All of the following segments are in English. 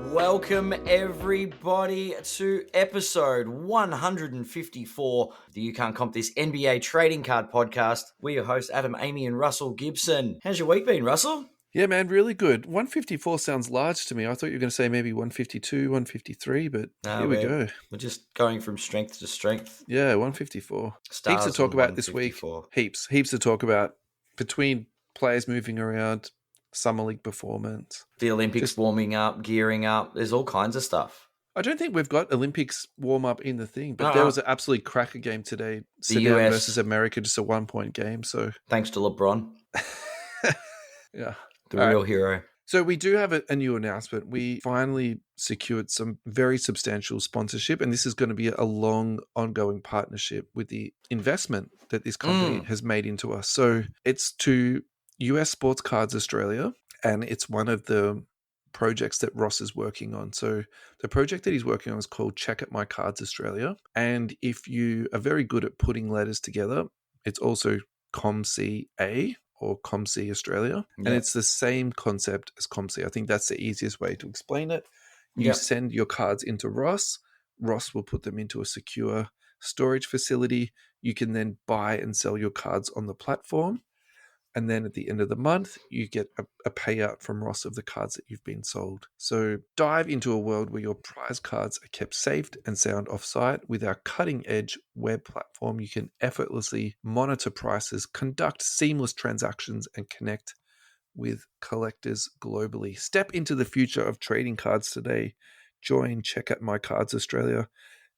Welcome everybody to episode 154 of the You Can't Comp This NBA Trading Card Podcast. We're your hosts, Adam, Amy, and Russell Gibson. How's your week been, Russell? Yeah, man, really good. 154 sounds large to me. I thought you were going to say maybe 152, 153, but here we go. We're just going from strength to strength. Yeah, 154. Stars heaps to talk about this 154. week. Heaps to talk about between players moving around, Summer League performance. The Olympics warming up, gearing up. There's all kinds of stuff. I don't think we've got Olympics warm-up in the thing, but there was an absolutely cracker game today. The US versus America, just a 1-point game. So thanks to LeBron. Yeah. The real hero. So we do have a new announcement. We finally secured some very substantial sponsorship, and this is going to be a long, ongoing partnership with the investment that this company has made into us. So it's to US Sports Cards Australia, and it's one of the projects that Ross is working on. So the project that he's working on is called Check Out My Cards Australia. And if you are very good at putting letters together, it's also ComCA or ComC Australia. Yep. And it's the same concept as ComC. I think that's the easiest way to explain it. You send your cards into Ross. Ross will put them into a secure storage facility. You can then buy and sell your cards on the platform. And then at the end of the month, you get a payout from Ross of the cards that you've been sold. So dive into a world where your prize cards are kept safe and sound off-site. With our cutting-edge web platform, you can effortlessly monitor prices, conduct seamless transactions, and connect with collectors globally. Step into the future of trading cards today. Join Check Out My Cards Australia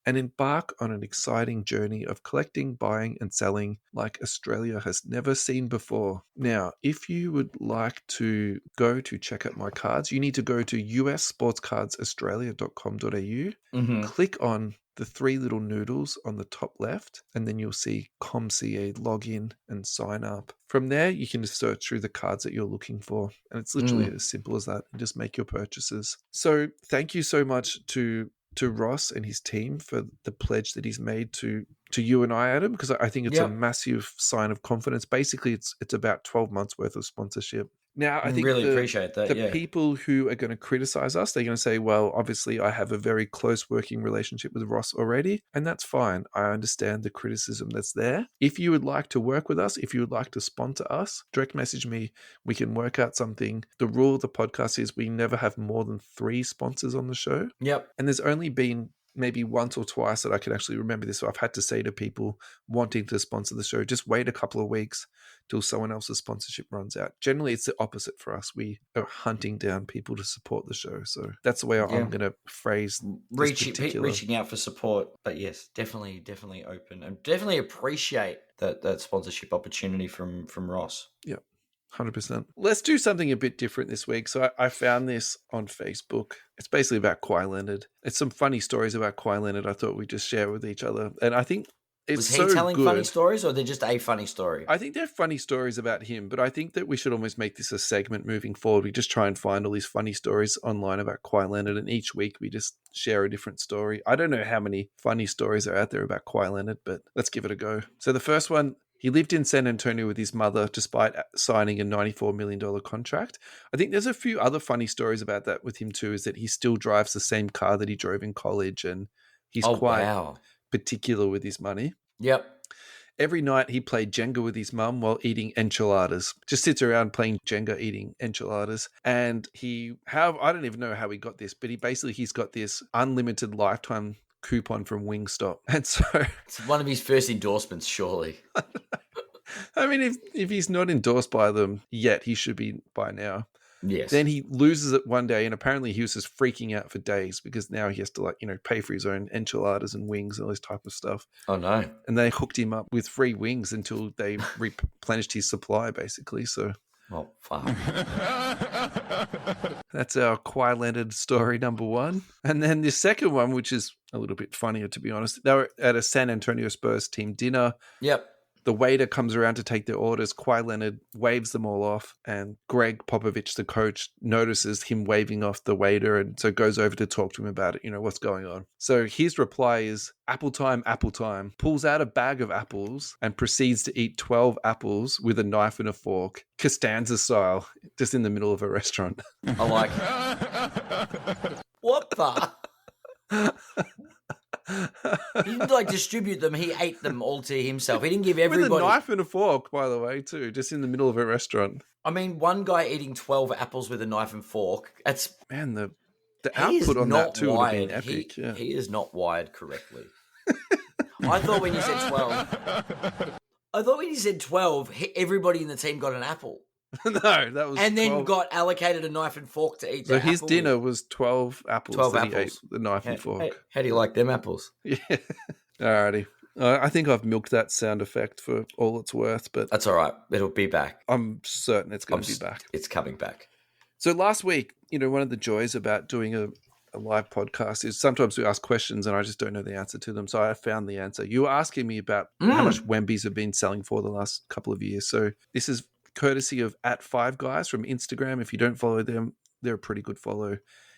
and embark on an exciting journey of collecting, buying, and selling like Australia has never seen before. Now, if you would like to go to Check Out My Cards, you need to go to ussportscardsaustralia.com.au, click on the three little noodles on the top left, and then you'll see ComCA, log in and sign up. From there, you can just search through the cards that you're looking for, and it's literally as simple as that, and just make your purchases. So thank you so much to Ross and his team for the pledge that he's made to you and I, Adam, because I think it's a massive sign of confidence. Basically, it's about 12 months worth of sponsorship. Now, I think really appreciate that. The people who are going to criticize us, they're going to say, well, obviously I have a very close working relationship with Ross already, and that's fine. I understand the criticism that's there. If you would like to work with us, if you would like to sponsor us, direct message me. We can work out something. The rule of the podcast is we never have more than 3 sponsors on the show. Yep. And there's only been maybe once or twice that I can actually remember this. So I've had to say to people wanting to sponsor the show, just wait a couple of weeks till someone else's sponsorship runs out. Generally, it's the opposite for us. We are hunting down people to support the show. So that's the way I'm going to phrase reaching out for support. But yes, definitely open and definitely appreciate that sponsorship opportunity from Ross. Yeah. 100%. Let's do something a bit different this week. So I found this on Facebook. It's basically about Kawhi Leonard. It's some funny stories about Kawhi Leonard I thought we'd just share with each other. And I think it's so good. Was he telling funny stories, or they're just a funny story? I think they're funny stories about him, but I think that we should almost make this a segment moving forward. We just try and find all these funny stories online about Kawhi Leonard, and each week we just share a different story. I don't know how many funny stories are out there about Kawhi Leonard, but let's give it a go. So the first one, he lived in San Antonio with his mother despite signing a $94 million contract. I think there's a few other funny stories about that with him too, is that he still drives the same car that he drove in college, and he's quite particular with his money. Yep. Every night he played Jenga with his mum while eating enchiladas. Just sits around playing Jenga, eating enchiladas. And I don't even know how he got this, but he's got this unlimited lifetime coupon from Wingstop. And so it's one of his first endorsements, surely. I mean, if he's not endorsed by them yet, he should be by now. Yes. Then he loses it one day, and apparently he was just freaking out for days because now he has to pay for his own enchiladas and wings and all this type of stuff. Oh no. And they hooked him up with free wings until they replenished his supply, basically. So oh, fuck. That's our Kawhi Leonard story number 1. And then the second one, which is a little bit funnier, to be honest. They were at a San Antonio Spurs team dinner. Yep. The waiter comes around to take their orders. Kawhi Leonard waves them all off, and Greg Popovich, the coach, notices him waving off the waiter, and so goes over to talk to him about it. What's going on. So his reply is, apple time, pulls out a bag of apples and proceeds to eat 12 apples with a knife and a fork, Costanza style, just in the middle of a restaurant. I like it. What the? He didn't distribute them. He ate them all to himself. He didn't give everybody... With a knife and a fork, by the way, too, just in the middle of a restaurant. I mean, one guy eating 12 apples with a knife and fork, that's... Man, the output on that, too, would have been epic. He is not wired correctly. I thought when you said 12, everybody in the team got an apple. No, that was and 12. then got allocated a knife and fork to eat. So his dinner was 12 apples. 12 that apples. He ate the knife and fork. How do you like them apples? Yeah. Alrighty. I think I've milked that sound effect for all it's worth, but that's all right. It'll be back. I'm certain it's going to be back. It's coming back. So last week, one of the joys about doing a live podcast is sometimes we ask questions and I just don't know the answer to them. So I found the answer. You were asking me about how much Wembys have been selling for the last couple of years. So this is courtesy of @5guys from Instagram. If you don't follow them, they're a pretty good follow.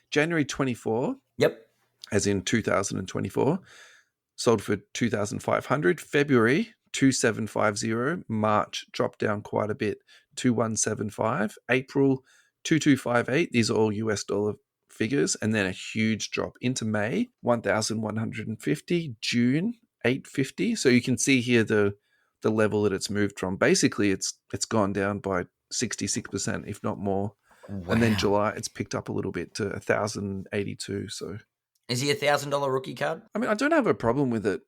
January 24. Yep. As in 2024. Sold for 2,500. February 2,750. March dropped down quite a bit, 2,175. April 2,258. These are all US dollar figures, and then a huge drop into May, 1,150. June 850. So you can see here the level that it's moved from. Basically, it's gone down by 66%, if not more. Wow. And then July, it's picked up a little bit to 1,082. So, is he $1,000 rookie card? I mean, I don't have a problem with it.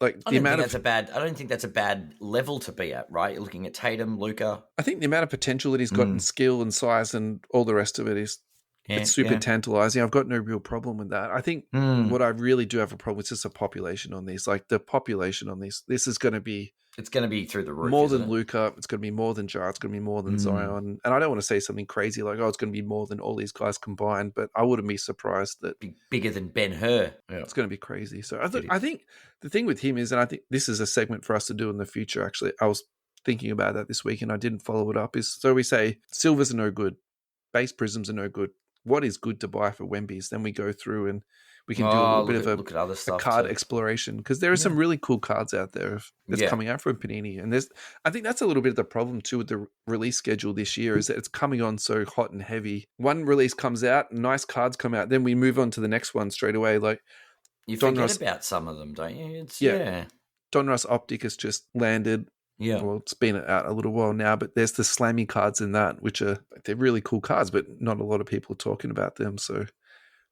I don't think that's a bad level to be at, right? You're looking at Tatum, Luka. I think the amount of potential that he's got in skill and size and all the rest of it is it's super tantalizing. I've got no real problem with that. I think what I really do have a problem with is just the population on these. The population on this is going to be... It's going to be through the roof. More than Luka. It's going to be more than Jar. It's going to be more than Zion. And I don't want to say something crazy like, it's going to be more than all these guys combined, but I wouldn't be surprised that... Be bigger than Ben-Hur. Yeah. It's going to be crazy. So I think the thing with him is, and I think this is a segment for us to do in the future, actually. I was thinking about that this week and I didn't follow it up. So we say silvers are no good. Base prisms are no good. What is good to buy for Wembys? Then we go through and we can do a little bit of a card exploration, because there are some really cool cards out there that's coming out from Panini. And I think that's a little bit of the problem too with the release schedule this year, is that it's coming on so hot and heavy. One release comes out, nice cards come out, then we move on to the next one straight away. You forget about some of them, don't you? Donruss Optic has just landed. Yeah. Well, it's been out a little while now, but there's the Slammy cards in that, which they're really cool cards, but not a lot of people are talking about them. So,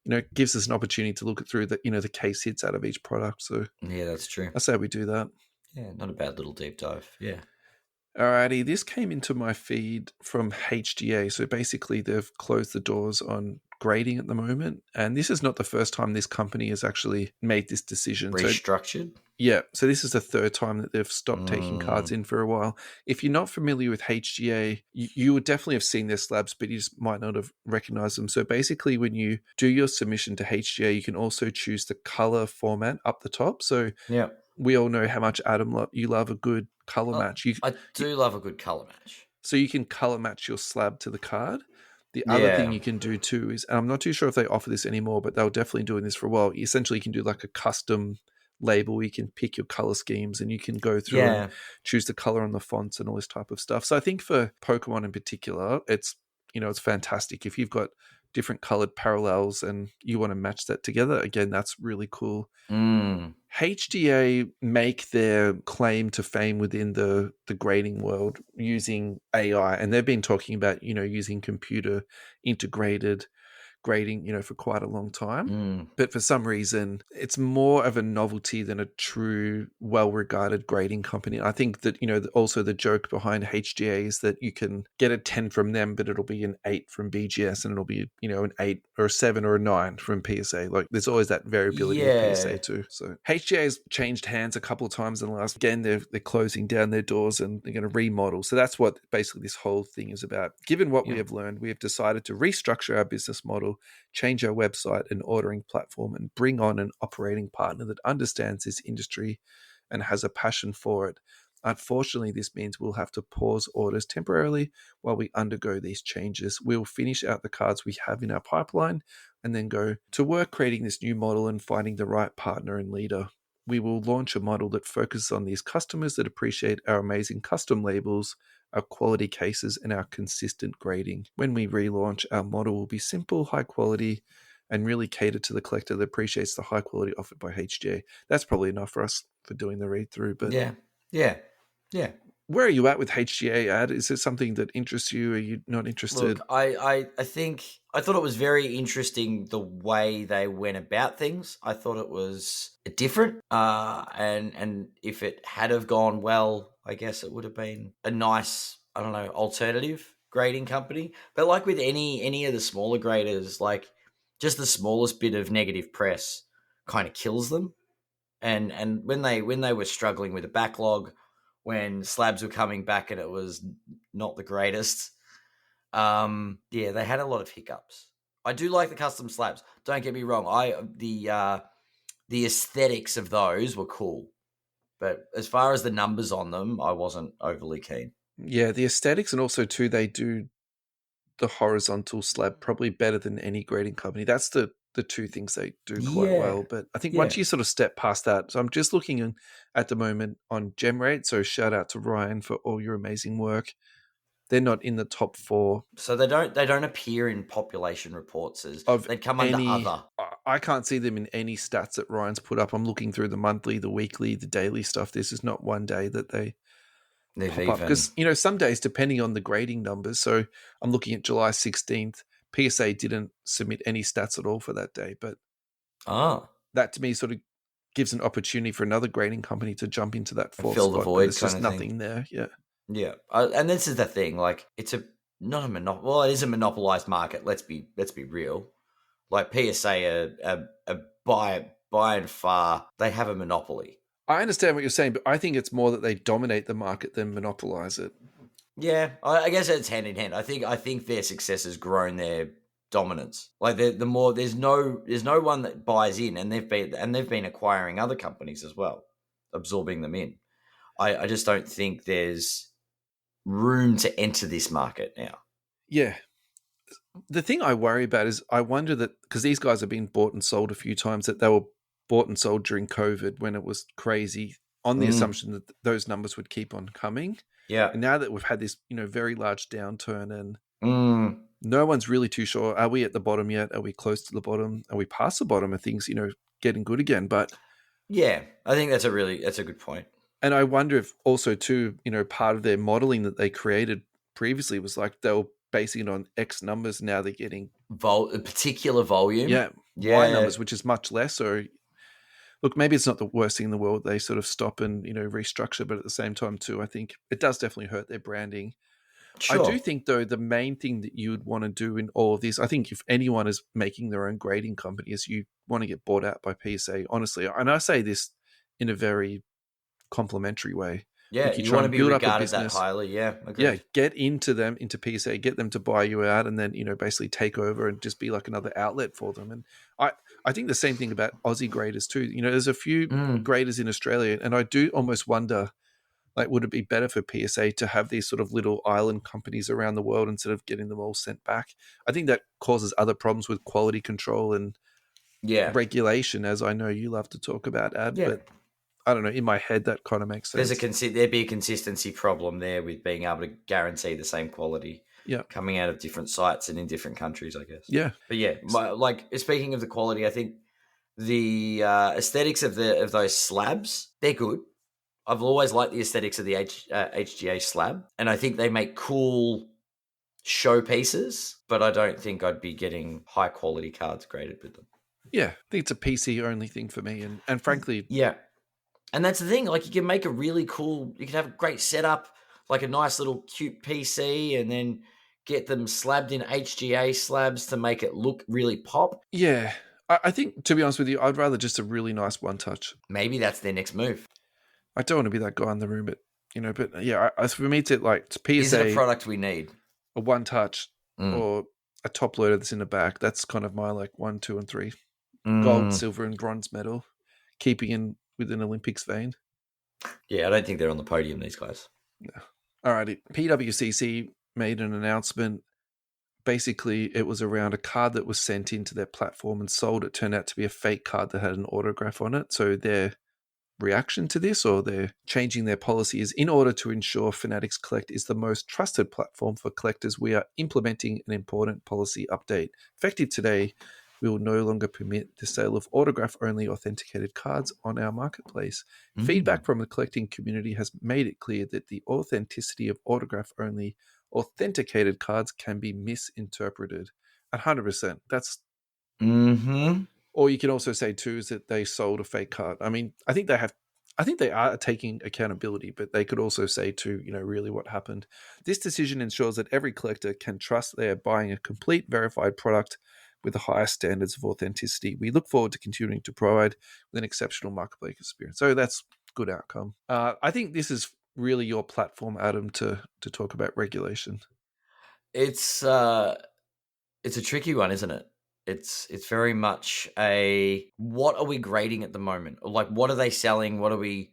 it gives us an opportunity to look through the case hits out of each product. So yeah, that's true. I say we do that. Yeah, not a bad little deep dive. Yeah. Alrighty, this came into my feed from HGA. So basically they've closed the doors on grading at the moment. And this is not the first time this company has actually made this decision. Restructured? So this is the third time that they've stopped taking cards in for a while. If you're not familiar with HGA, you would definitely have seen their slabs, but you just might not have recognized them. So basically when you do your submission to HGA, you can also choose the color format up the top. So we all know how much, Adam, you love a good color match. I do love a good color match. So you can color match your slab to the card. The other thing you can do too is, and I'm not too sure if they offer this anymore, but they were definitely doing this for a while. Essentially, you can do a custom label. You can pick your color schemes and you can go through and choose the color on the fonts and all this type of stuff. So I think for Pokemon in particular, it's fantastic. If you've got different colored parallels and you want to match that together, again, that's really cool. HGA make their claim to fame within the grading world using AI, and they've been talking about, using computer integrated grading, for quite a long time. But for some reason, it's more of a novelty than a true, well-regarded grading company. I think that, also the joke behind HGA is that you can get a 10 from them, but it'll be an 8 from BGS, and it'll be, an 8 or a 7 or a 9 from PSA. There's always that variability with PSA too. So HGA has changed hands a couple of times in the last, again, they're closing down their doors and they're going to remodel. So that's what basically this whole thing is about. Given what we have learned, we have decided to restructure our business model, change our website and ordering platform, and bring on an operating partner that understands this industry and has a passion for it. Unfortunately, this means we'll have to pause orders temporarily while we undergo these changes. We'll finish out the cards we have in our pipeline and then go to work creating this new model and finding the right partner and leader. We will launch a model that focuses on these customers that appreciate our amazing custom labels, our quality cases, and our consistent grading. When we relaunch, our model will be simple, high quality, and really cater to the collector that appreciates the high quality offered by HGA. That's probably enough for us for doing the read through. But yeah. where are you at with HGA, Ad? Is it something that interests you? Are you not interested? Look, I think I thought it was very interesting the way they went about things. I thought it was different, and if it had have gone well, I guess it would have been a nice, I don't know, alternative grading company. But like with any of the smaller graders, like just the smallest bit of negative press kind of kills them. And when they were struggling with a backlog, when slabs were coming back and it was not the greatest, they had a lot of hiccups. I do like the custom slabs. Don't get me wrong. The aesthetics of those were cool, but as far as the numbers on them, I wasn't overly keen. Yeah, the aesthetics, and also too, they do the horizontal slab probably better than any grading company. That's the two things they do quite well. But I think once you sort of step past that, so I'm just looking at the moment on GemRate. So shout out to Ryan for all your amazing work. They're not in the top 4. So they don't appear in population reports as they'd come under other. I can't see them in any stats that Ryan's put up. I'm looking through the monthly, the weekly, the daily stuff. This is not one day that they've pop up, because some days, depending on the grading numbers. So I'm looking at July 16th. PSA didn't submit any stats at all for that day, but that to me sort of gives an opportunity for another grading company to jump into that fourth fill spot, the void. There's just nothing there. Yeah, and this is the thing. Like, it's not a monopoly. Well, it is a monopolized market. Let's be real. Like PSA are by and far, they have a monopoly. I understand what you're saying, but I think it's more that they dominate the market than monopolize it. Yeah, I guess it's hand in hand. I think their success has grown their dominance. Like the more there's no one that buys in, and they've been acquiring other companies as well, absorbing them in. I just don't think there's room to enter this market now. Yeah. The thing I worry about is I wonder that, because these guys have been bought and sold a few times, that they were bought and sold during COVID when it was crazy, on the assumption that those numbers would keep on coming. Yeah. And now that we've had this, very large downturn, and no one's really too sure, are we at the bottom yet? Are we close to the bottom? Are we past the bottom? Are things, getting good again? But yeah, I think that's a good point. And I wonder if also too, part of their modeling that they created previously was like they were basing it on X numbers. Now they're getting a particular volume. Yeah. Y numbers, which is much less. So look, maybe it's not the worst thing in the world. They sort of stop and, restructure, but at the same time too, I think it does definitely hurt their branding. Sure. I do think though, the main thing that you would want to do in all of this, I think if anyone is making their own grading company, is you want to get bought out by PSA, honestly. And I say this in a very complimentary way. Yeah, like you want to be regarded that highly. Yeah, agreed. Yeah, get into PSA, get them to buy you out, and then basically take over and just be like another outlet for them. And I think the same thing about Aussie graders too. There's a few graders in Australia, and I do almost wonder, like, would it be better for PSA to have these sort of little island companies around the world instead of getting them all sent back? I think that causes other problems with quality control and regulation, as I know you love to talk about, Ad. Yeah. But I don't know, in my head, that kind of makes sense. There'd be a consistency problem there with being able to guarantee the same quality coming out of different sites and in different countries, I guess. Yeah. But yeah, speaking of the quality, I think the aesthetics of those slabs, they're good. I've always liked the aesthetics of the HGA slab, and I think they make cool showpieces, but I don't think I'd be getting high quality cards graded with them. Yeah, I think it's a PC only thing for me, and frankly... Yeah. And that's the thing, like, you can make a really cool, you can have a great setup, like a nice little cute PC, and then get them slabbed in HGA slabs to make it look really pop. Yeah. I think, to be honest with you, I'd rather just a really nice one-touch. Maybe that's their next move. I don't want to be that guy in the room, but yeah, for me to PSA... Is it a product we need? A one-touch or a top loader that's in the back, that's kind of my 1, 2, and 3. Gold, silver, and bronze medal. Keeping in with an Olympics vein. Yeah, I don't think they're on the podium, these guys. Alrighty. PWCC made an announcement. Basically, it was around a card that was sent into their platform and sold. It turned out to be a fake card that had an autograph on it. So their reaction to this, or they're changing their policy, is in order to ensure Fanatics Collect is the most trusted platform for collectors, we are implementing an important policy update. Effective today, we will no longer permit the sale of autograph-only authenticated cards on our marketplace. Feedback from the collecting community has made it clear that the authenticity of autograph-only authenticated cards can be misinterpreted. 100%. That's... Or you can also say too is that they sold a fake card. I mean, I think they are taking accountability, but they could also say too, really what happened. This decision ensures that every collector can trust they are buying a complete verified product with the highest standards of authenticity. We look forward to continuing to provide with an exceptional marketplace experience. So that's good outcome. I think this is really your platform, Adam, to talk about regulation. It's a tricky one, isn't it? It's very much a, what are we grading at the moment? Or like, what are they selling? What are we...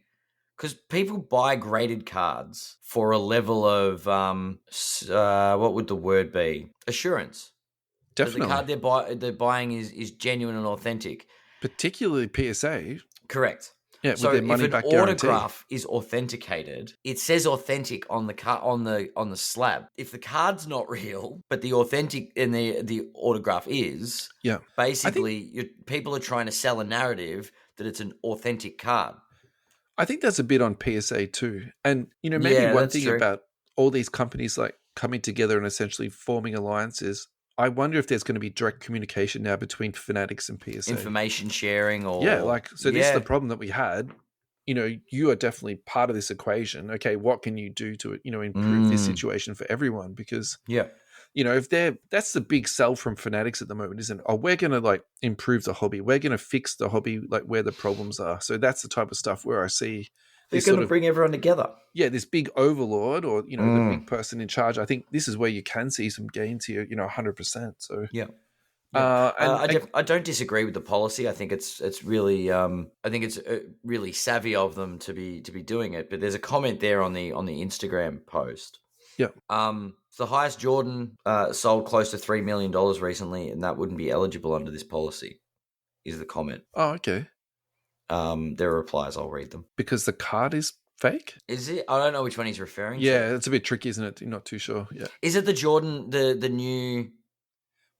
Because people buy graded cards for a level of, what would the word be? Assurance. Definitely. That the card they're buying is genuine and authentic. Particularly PSA. Correct. Yeah, So with their money if an back guarantee. autograph is authenticated, it says authentic on the on the slab. If the card's not real, but the authentic and the autograph is, basically people are trying to sell a narrative that it's an authentic card. I think that's a bit on PSA too. And maybe one thing true. about all these companies like coming together and essentially forming alliances, I wonder if there's going to be direct communication now between Fanatics and PSA. Information sharing or... this is the problem that we had. You are definitely part of this equation. Okay, what can you do to improve this situation for everyone? Because if that's the big sell from Fanatics at the moment, isn't it? Oh, we're going to improve the hobby. We're going to fix the hobby, where the problems are. So that's the type of stuff where I see they're going to bring everyone together. Yeah, this big overlord or, the big person in charge. I think this is where you can see some gains here, 100%. So I don't disagree with the policy. I think it's really really savvy of them to be doing it. But there's a comment there on the Instagram post. Yeah. The highest Jordan sold close to $3 million recently, and that wouldn't be eligible under this policy, is the comment. Oh, okay. There are replies. I'll read them. Because the card is fake? Is it? I don't know which one he's referring to. Yeah, it's a bit tricky, isn't it? You're not too sure. Yeah. Is it the Jordan, the new...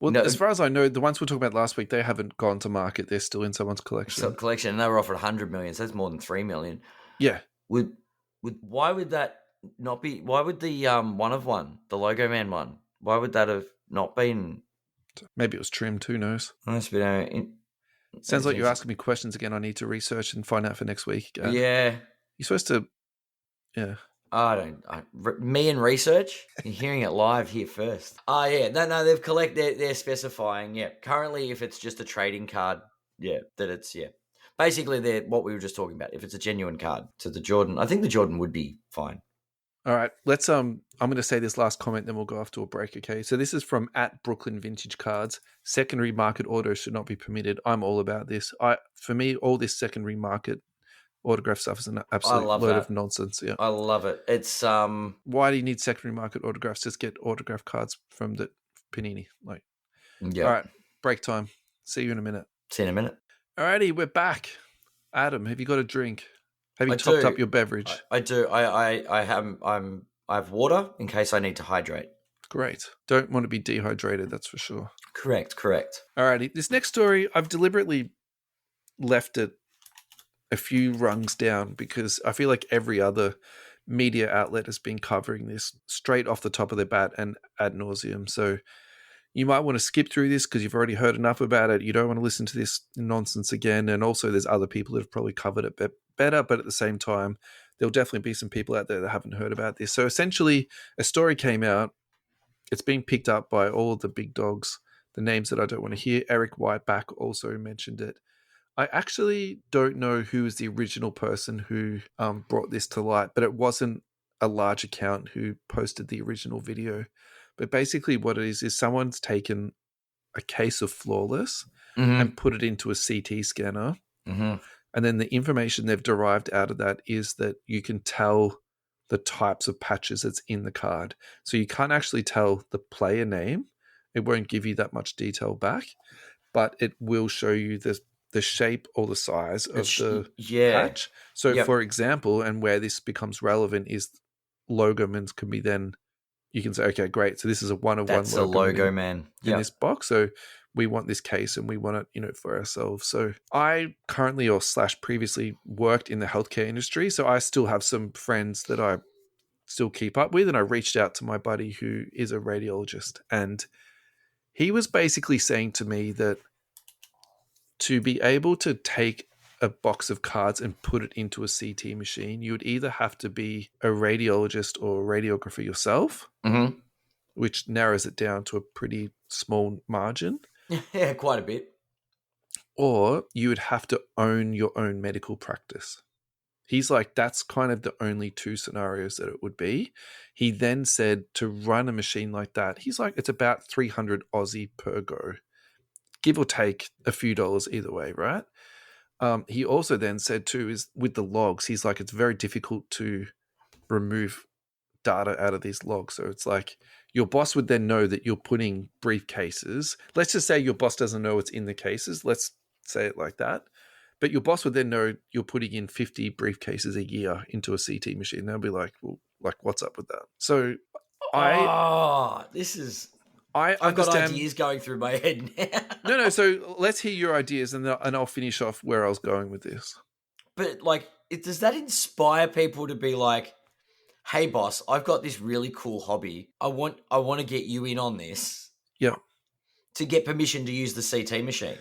Well, no, as far as I know, the ones we were talking about last week, they haven't gone to market. They're still in someone's collection. And they were offered 100 million, so that's more than 3 million. Yeah. Why would that not be? Why would the one, the Logo Man one, why would that have not been? Maybe it was trimmed. Who knows? Sounds like you're asking me questions again. I need to research and find out for next week. Yeah. You're supposed to. Yeah. Me and research. You're hearing it live here first. Oh yeah, no. They're specifying. Yeah, currently, if it's just a trading card, that it's basically they're what we were just talking about. If it's a genuine card, so the Jordan, I think the Jordan would be fine. All right, let's. I'm going to say this last comment, then we'll go off to a break. Okay, so this is from @Brooklyn Vintage Cards. Secondary market orders should not be permitted. I'm all about this. For me, all this secondary market autograph stuff is an absolute load of nonsense. Yeah, I love it. It's why do you need secondary market autographs? Just get autograph cards from the Panini. All right, break time. See you in a minute. See you in a minute. Alrighty, we're back. Adam, have you got a drink? Have you topped up your beverage? I do. I have water in case I need to hydrate. Great. Don't want to be dehydrated, that's for sure. Correct. Alrighty, this next story, I've deliberately left it a few rungs down because I feel like every other media outlet has been covering this straight off the top of their bat and ad nauseum. So you might want to skip through this because you've already heard enough about it. You don't want to listen to this nonsense again. And also there's other people that have probably covered it better, but at the same time, there'll definitely be some people out there that haven't heard about this. So essentially a story came out. It's been picked up by all the big dogs, the names that I don't want to hear. Eric Whiteback also mentioned it. I actually don't know who was the original person who brought this to light, but it wasn't a large account who posted the original video. But basically what it is someone's taken a case of Flawless and put it into a CT scanner, And then the information they've derived out of that is that you can tell the types of patches that's in the card. So you can't actually tell the player name. It won't give you that much detail back, but it will show you the shape or the size of the patch. So for example, and where this becomes relevant is logomans can be then, you can say, okay, great. So this is a one-of-one That's a logo man in this box. So we want this case and we want it, for ourselves. So I currently previously worked in the healthcare industry. So I still have some friends that I still keep up with. And I reached out to my buddy who is a radiologist. And he was basically saying to me that to be able to take a box of cards and put it into a CT machine, you would either have to be a radiologist or a radiographer yourself, which narrows it down to a pretty small margin. Yeah, quite a bit. Or you would have to own your own medical practice. He's like, that's kind of the only two scenarios that it would be. He then said to run a machine like that, he's like, it's about 300 Aussie per go, give or take a few dollars either way, right? He also then said too, is with the logs, he's like, it's very difficult to remove data out of these logs. So it's like your boss would then know that you're putting briefcases. Let's just say your boss doesn't know it's in the cases. Let's say it like that. But your boss would then know you're putting in 50 briefcases a year into a CT machine. They'll be like, well, like, what's up with that? So I've got ideas going through my head now. No. So let's hear your ideas, and I'll finish off where I was going with this. But does that inspire people to be like, "Hey, boss, I've got this really cool hobby. I want to get you in on this." Yeah. To get permission to use the CT machine.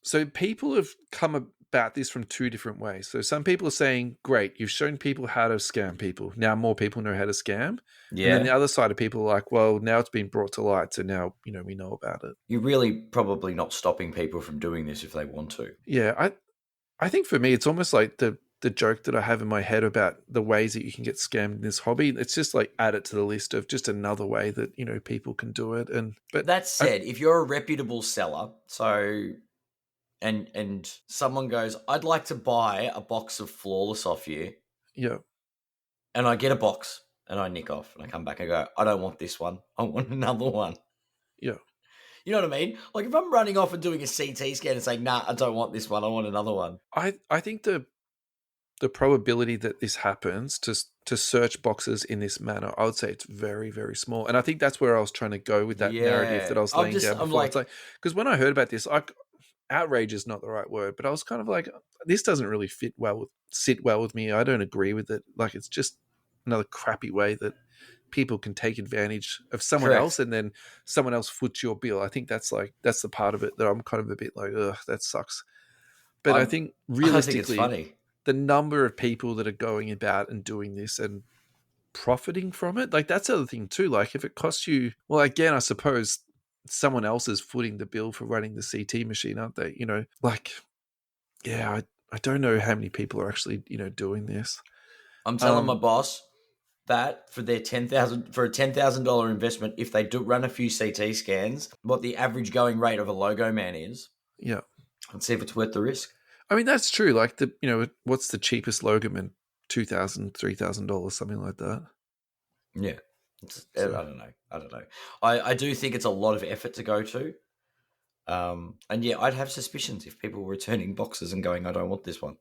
So people have come about this from two different ways. So some people are saying, great, you've shown people how to scam people. Now more people know how to scam. Yeah. And then the other side of people are like, well, now it's been brought to light. So now, we know about it. You're really probably not stopping people from doing this if they want to. Yeah. I think for me, it's almost like the joke that I have in my head about the ways that you can get scammed in this hobby. It's just like add it to the list of just another way that, people can do it. But that said, if you're a reputable seller, so... And someone goes, I'd like to buy a box of Flawless off you. Yeah. And I get a box and I nick off and I come back and go, I don't want this one. I want another one. Yeah. You know what I mean? Like if I'm running off and doing a CT scan and saying, nah, I don't want this one. I want another one. I think the probability that this happens to search boxes in this manner, I would say it's very, very small. And I think that's where I was trying to go with that narrative that I was laying down before. It's like, because when I heard about this, outrage is not the right word, but I was kind of like, this doesn't really sit well with me. I don't agree with it. Like, it's just another crappy way that people can take advantage of someone else, and then someone else foots your bill. I think that's the part of it that I'm kind of a bit like, ugh, that sucks. But I think realistically, I think it's funny. The number of people that are going about and doing this and profiting from it, like that's the other thing too. Like if it costs you, well, again, I suppose someone else is footing the bill for running the CT machine, aren't they? I don't know how many people are actually, doing this. I'm telling my boss that for their $10,000 investment, if they do run a few CT scans, what the average going rate of a logo man is. Yeah. And see if it's worth the risk. I mean, that's true. Like what's the cheapest logo man? $2,000, $3,000, something like that. Yeah. I don't know. I do think it's a lot of effort to go to. And yeah, I'd have suspicions if people were returning boxes and going, I don't want this one.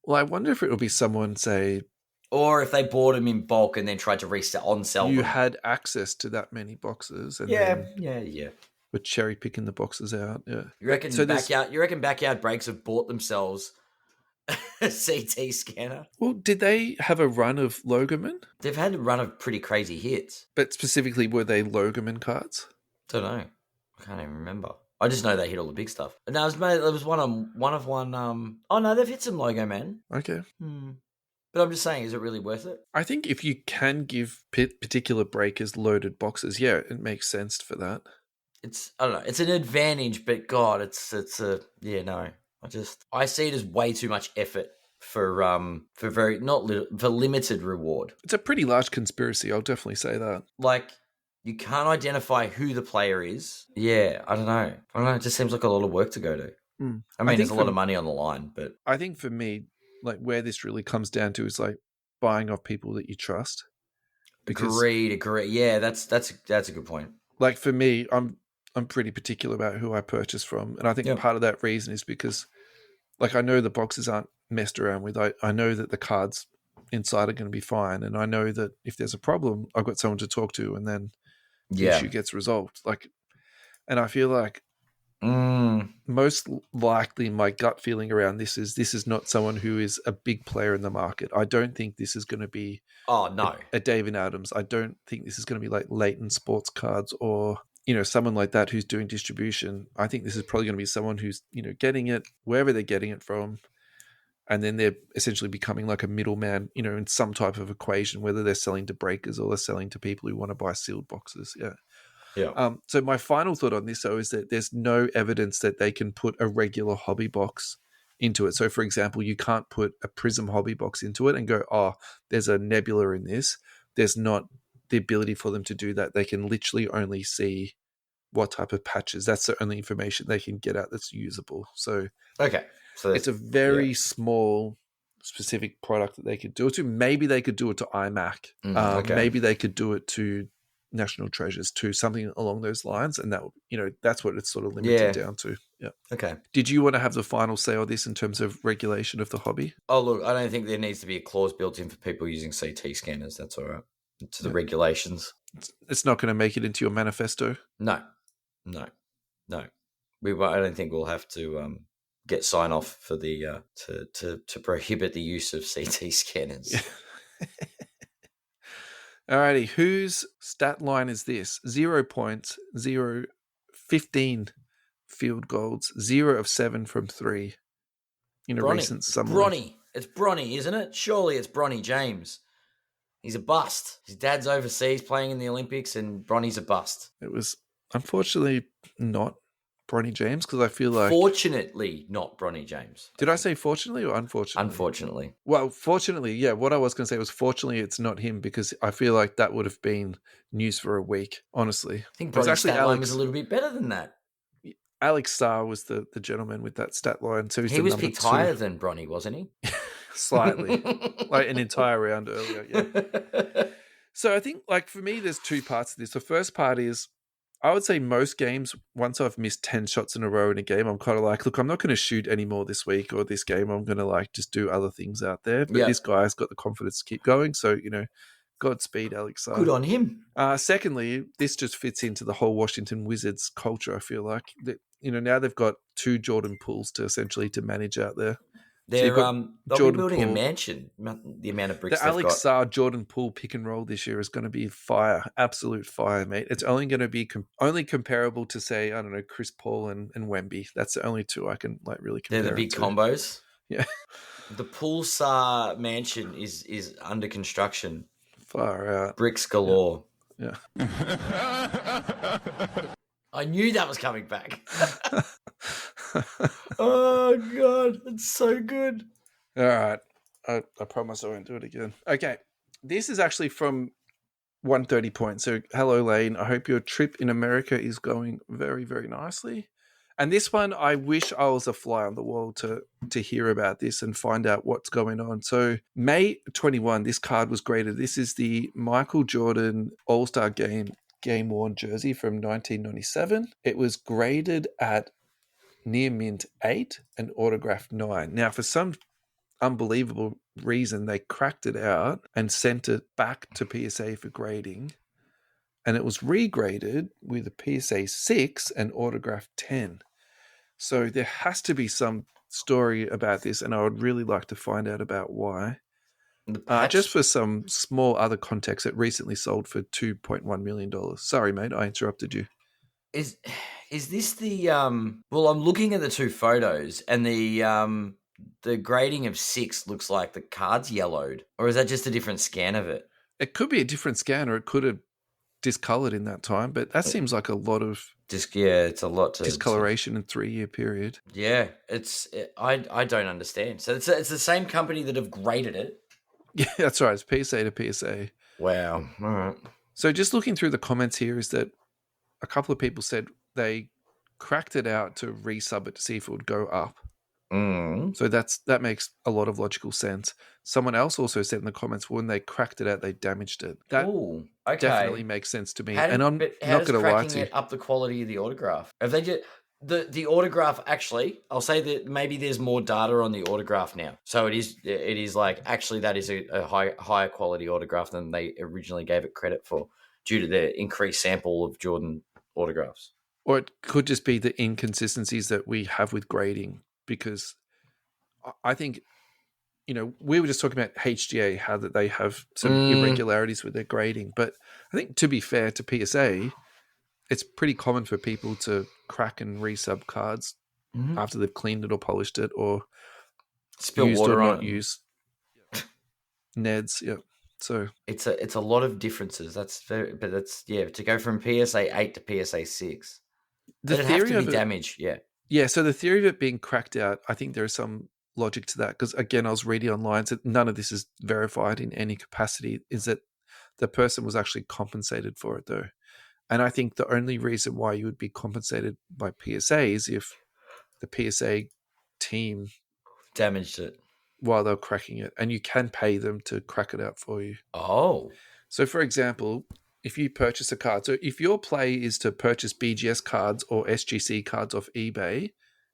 Well, I wonder if it would be someone, say... Or if they bought them in bulk and then tried to on-sell them. You had access to that many boxes. And yeah. We're cherry-picking the boxes out, yeah. You reckon Backyard Breaks have bought themselves a CT scanner? Well, did they have a run of Logoman? They've had a run of pretty crazy hits. But specifically, were they Logoman cards? Don't know. I can't even remember. I just know they hit all the big stuff. No, there was one of one. Oh no, they've hit some Logo Man. Okay. But I'm just saying, is it really worth it? I think if you can give particular breakers loaded boxes, yeah, it makes sense for that. I don't know. It's an advantage, but God, no. I see it as way too much effort for limited reward. It's a pretty large conspiracy. I'll definitely say that. Like, you can't identify who the player is. Yeah, I don't know. It just seems like a lot of work to go to. I mean, there's a lot of money on the line, but I think for me, like where this really comes down to is like buying off people that you trust. Agreed. Yeah, that's a good point. Like for me, I'm pretty particular about who I purchase from, and I think part of that reason is because, like, I know the boxes aren't messed around with. I know that the cards inside are going to be fine, and I know that if there's a problem, I've got someone to talk to, and then the issue gets resolved. Like, and I feel like most likely my gut feeling around this is not someone who is a big player in the market. I don't think this is going to be a David Adams. I don't think this is going to be like Leighton Sports Cards or, you know, someone like that who's doing distribution. I think this is probably going to be someone who's, you know, getting it wherever they're getting it from, and then they're essentially becoming like a middleman, you know, in some type of equation, whether they're selling to breakers or they're selling to people who want to buy sealed boxes. Yeah. So my final thought on this, though, is that there's no evidence that they can put a regular hobby box into it. So, for example, you can't put a Prism hobby box into it and go, oh, there's a Nebula in this. There's not the ability for them to do that. They can literally only see what type of patches. That's the only information they can get out that's usable. So, so it's a very small, specific product that they could do it to. Maybe they could do it to iMac. Maybe they could do it to National Treasures too, something along those lines, and that, you know, that's what it's sort of limited down to. Yeah. Okay. Did you want to have the final say on this in terms of regulation of the hobby? Oh, look, I don't think there needs to be a clause built in for people using CT scanners. That's all right. To the regulations. It's not going to make it into your manifesto. No. I don't think we'll have to get sign off for the to prohibit the use of CT scanners. Yeah. Alrighty, whose stat line is this? 0 points, 0, 15 field goals, 0 of 7 from 3 in a recent summer. Bronny. It's Bronny, isn't it? Surely it's Bronny James. He's a bust. His dad's overseas playing in the Olympics, and Bronny's a bust. It was unfortunately not Bronny James, because I feel like... Fortunately not Bronny James. Did I say fortunately or unfortunately? Unfortunately. Well, fortunately, yeah. What I was going to say was fortunately it's not him, because I feel like that would have been news for a week, honestly. I think Bronny's stat line was a little bit better than that. Alex Starr was the gentleman with that stat line. So he was picked higher than Bronny, wasn't he? Slightly. Like an entire round earlier, yeah. So I think, like, for me, there's two parts to this. The first part is, I would say most games, once I've missed 10 shots in a row in a game, I'm kind of like, look, I'm not going to shoot anymore this week or this game. I'm going to, like, just do other things out there. But this guy's got the confidence to keep going. So, you know, Godspeed, Alex. Good on him. Secondly, this just fits into the whole Washington Wizards culture, I feel like. That, you know, now they've got 2 Jordan Pools to manage out there. They'll be building a mansion. The amount of bricks the Alex Sarr Jordan Poole pick and roll this year is going to be fire, absolute fire, mate. It's only going to be only comparable to, say, I don't know, Chris Paul and Wemby. That's the only two I can, like, really compare. They're the big combos. Yeah. The Poole Sarr mansion is under construction. Far out. Bricks galore. Yeah. I knew that was coming back. Oh, God. It's so good. All right. I promise I won't do it again. Okay. This is actually from 130 points. So, hello, Lane. I hope your trip in America is going very, very nicely. And this one, I wish I was a fly on the wall to hear about this and find out what's going on. So, May 21, this card was graded. This is the Michael Jordan All-Star game-worn jersey from 1997. It was graded at near mint 8 and autographed 9. Now, for some unbelievable reason, they cracked it out and sent it back to PSA for grading, and it was regraded with a PSA 6 and autographed 10. So there has to be some story about this, and I would really like to find out about why. Just for some small other context, it recently sold for $2.1 million. Sorry, mate, I interrupted you. Is this the well, I'm looking at the 2 photos, and the grading of 6 looks like the card's yellowed, or is that just a different scan of it? It could be a different scan, or it could have discolored in that time, but that seems like a lot of it's a lot to discoloration in 3-year period. Yeah, I don't understand. So it's the same company that have graded it. Yeah, that's right. It's PSA to PSA. Wow. All right. So just looking through the comments here is that a couple of people said they cracked it out to resub it to see if it would go up. Mm. So that makes a lot of logical sense. Someone else also said in the comments, when they cracked it out, they damaged it. That Ooh, okay. definitely makes sense to me. How And I'm not does going to lie cracking to you. it up the quality of the autograph? If they just the autograph, actually, I'll say that maybe there's more data on the autograph now. So it is like, actually, that is a higher quality autograph than they originally gave it credit for, due to the increased sample of Jordan autographs. Or it could just be the inconsistencies that we have with grading, because I think, we were just talking about HGA, how that they have some irregularities with their grading. But I think, to be fair to PSA, it's pretty common for people to crack and resub cards after they've cleaned it or polished it or spill used water or on not it. used Neds. Yeah. So it's a lot of differences. To go from PSA 8 to PSA 6. the It'd theory have to of be it, damaged, yeah. yeah. So the theory of it being cracked out, I think there is some logic to that, because again, I was reading online, so none of this is verified in any capacity, is that the person was actually compensated for it though. And I think the only reason why you would be compensated by PSA is if the PSA team Damaged it. while they're cracking it, and you can pay them to crack it out for you. Oh. So for example, if you purchase a card, so if your play is to purchase BGS cards or SGC cards off eBay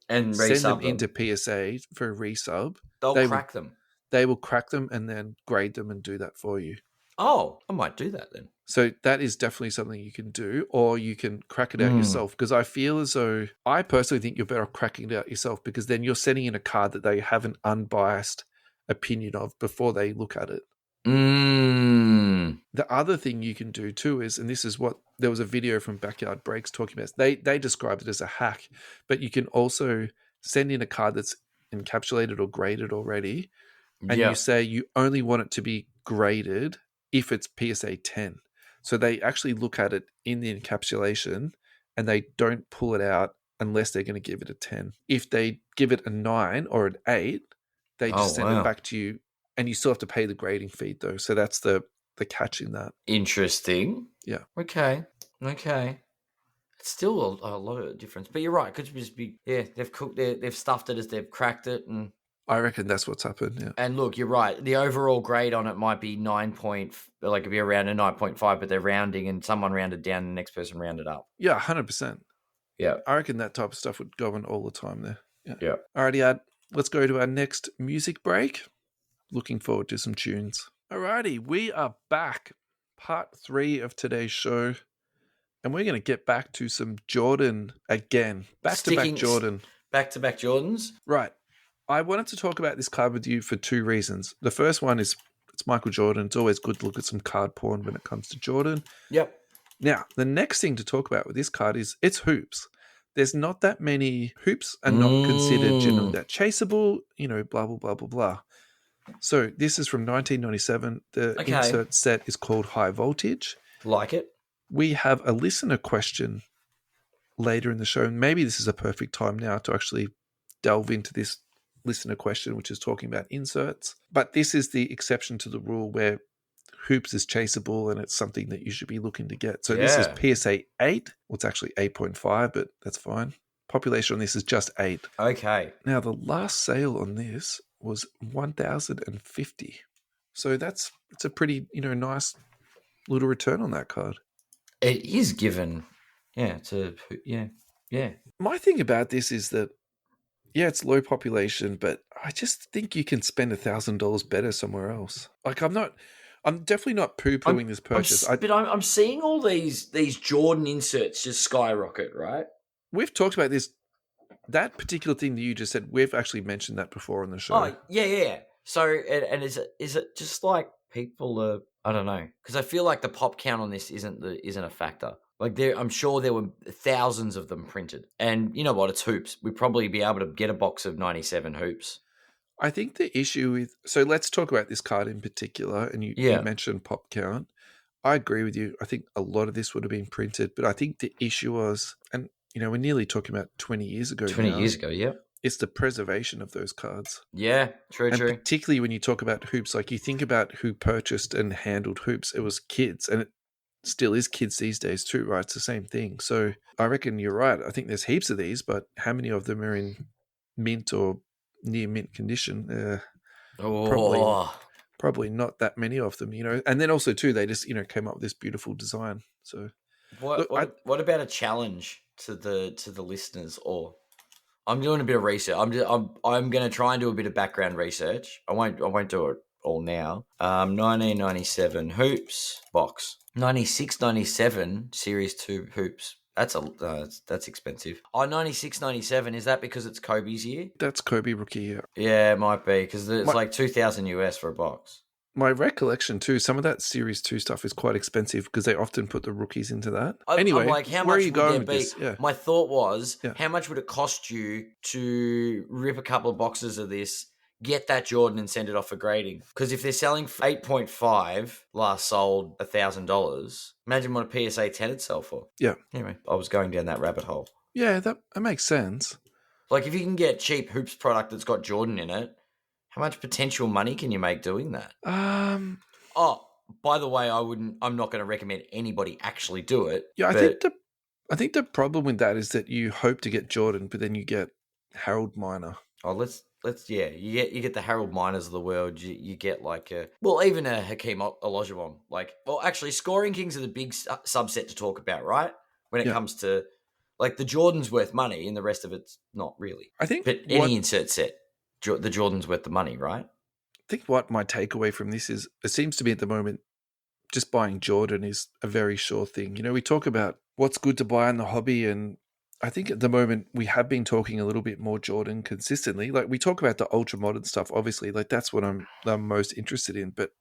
And send them resub into PSA for a resub, They'll crack them. They will crack them and then grade them and do that for you. Oh, I might do that then. So that is definitely something you can do, or you can crack it out yourself. Because I feel as though, I personally think you're better off cracking it out yourself, because then you're sending in a card that they have an unbiased opinion of before they look at it. The other thing you can do too is, and this is what, there was a video from Backyard Breaks talking about, they described it as a hack, but you can also send in a card that's encapsulated or graded already, and you say you only want it to be graded if it's PSA 10. So they actually look at it in the encapsulation and they don't pull it out unless they're going to give it a 10. If they give it a 9 or an 8, they just send it back to you, and you still have to pay the grading fee though. So that's the catch in that. Interesting. Yeah. Okay. It's still a lot of difference, but you're right. It could just be, they've stuffed it as they've cracked it, and I reckon that's what's happened. Yeah. And look, you're right. The overall grade on it might be it'd be around a 9.5, but they're rounding, and someone rounded down, and the next person rounded up. Yeah, 100%. Yeah. I reckon that type of stuff would go on all the time there. Yeah. Alrighty, Ad, let's go to our next music break. Looking forward to some tunes. Alrighty, we are back. Part 3 of today's show. And we're going to get back to some Jordan again. Back-to-back Jordan. Back-to-back Jordans. Right. I wanted to talk about this card with you for 2 reasons. The first one is, it's Michael Jordan. It's always good to look at some card porn when it comes to Jordan. Yep. Now, the next thing to talk about with this card is it's hoops. There's not that many hoops are not considered generally that chaseable, blah, blah, blah, blah, blah. So this is from 1997. The insert set is called High Voltage. Like it. We have a listener question later in the show. Maybe this is a perfect time now to actually delve into this listener question, which is talking about inserts. But this is the exception to the rule where hoops is chaseable and it's something that you should be looking to get. So this is PSA 8. Well, it's actually 8.5, but that's fine. Population on this is just 8. Okay. Now, the last sale on this was 1,050. So it's a pretty, nice little return on that card. It is given. Yeah. My thing about this is that, it's low population, but I just think you can spend $1,000 better somewhere else. Like, I'm definitely not poo-pooing this purchase. I'm seeing all these Jordan inserts just skyrocket, right? We've talked about this. That particular thing that you just said, we've actually mentioned that before on the show. Oh, yeah. So, and is it just like people are, I don't know, because I feel like the pop count on this isn't a factor. Like, I'm sure there were thousands of them printed, and you know what? It's hoops. We'd probably be able to get a box of 97 hoops. I think the issue with, so let's talk about this card in particular, and you mentioned pop count. I agree with you. I think a lot of this would have been printed, but I think the issue was, and we're nearly talking about 20 years ago. 20 years ago, yeah. It's the preservation of those cards. Yeah, true. Particularly when you talk about hoops, like you think about who purchased and handled hoops, it was kids. And still is kids these days too, right? It's the same thing. So I reckon you're right. I think there's heaps of these, but how many of them are in mint or near mint condition? Probably Oh, probably not that many of them, And then also too, they just came up with this beautiful design. So look, what about a challenge to the listeners? Or I'm doing a bit of research. I'm going to try and do a bit of background research. I won't do it all now. 1997 hoops box. 96, 97 Series 2 hoops. That's expensive. Oh, 96, 97. Is that because it's Kobe's year? that's Kobe rookie year. Yeah, it might be because it's My- like 2,000 US for a box. My recollection too, some of that Series 2 stuff is quite expensive because they often put the rookies into that. Anyway, I'm like, how where much are you would going there with be? this? Yeah. My thought was, Yeah. how much would it cost you to rip a couple of boxes of this, get that Jordan and send it off for grading? Because if they're selling for 8.5, last sold $1,000, imagine what a PSA 10 would sell for. Yeah. Anyway, I was going down that rabbit hole. Yeah, that makes sense. Like, if you can get cheap hoops product that's got Jordan in it, how much potential money can you make doing that? Oh, by the way, I'm not going to recommend anybody actually do it. Yeah, I think the problem with that is that you hope to get Jordan, but then you get Harold Miner. Oh, let's you get the Harold Miners of the world. You get like even a Hakeem Olajuwon. Like, well, actually, scoring kings are the big subset to talk about, right? When it comes to like the Jordan's worth money, and the rest of it's not really. I think, but any insert set, the Jordan's worth the money, right? I think what my takeaway from this is, it seems to be at the moment, just buying Jordan is a very sure thing. We talk about what's good to buy in the hobby, and I think at the moment we have been talking a little bit more Jordan consistently. Like, we talk about the ultra modern stuff, obviously, like that's what I'm most interested in. But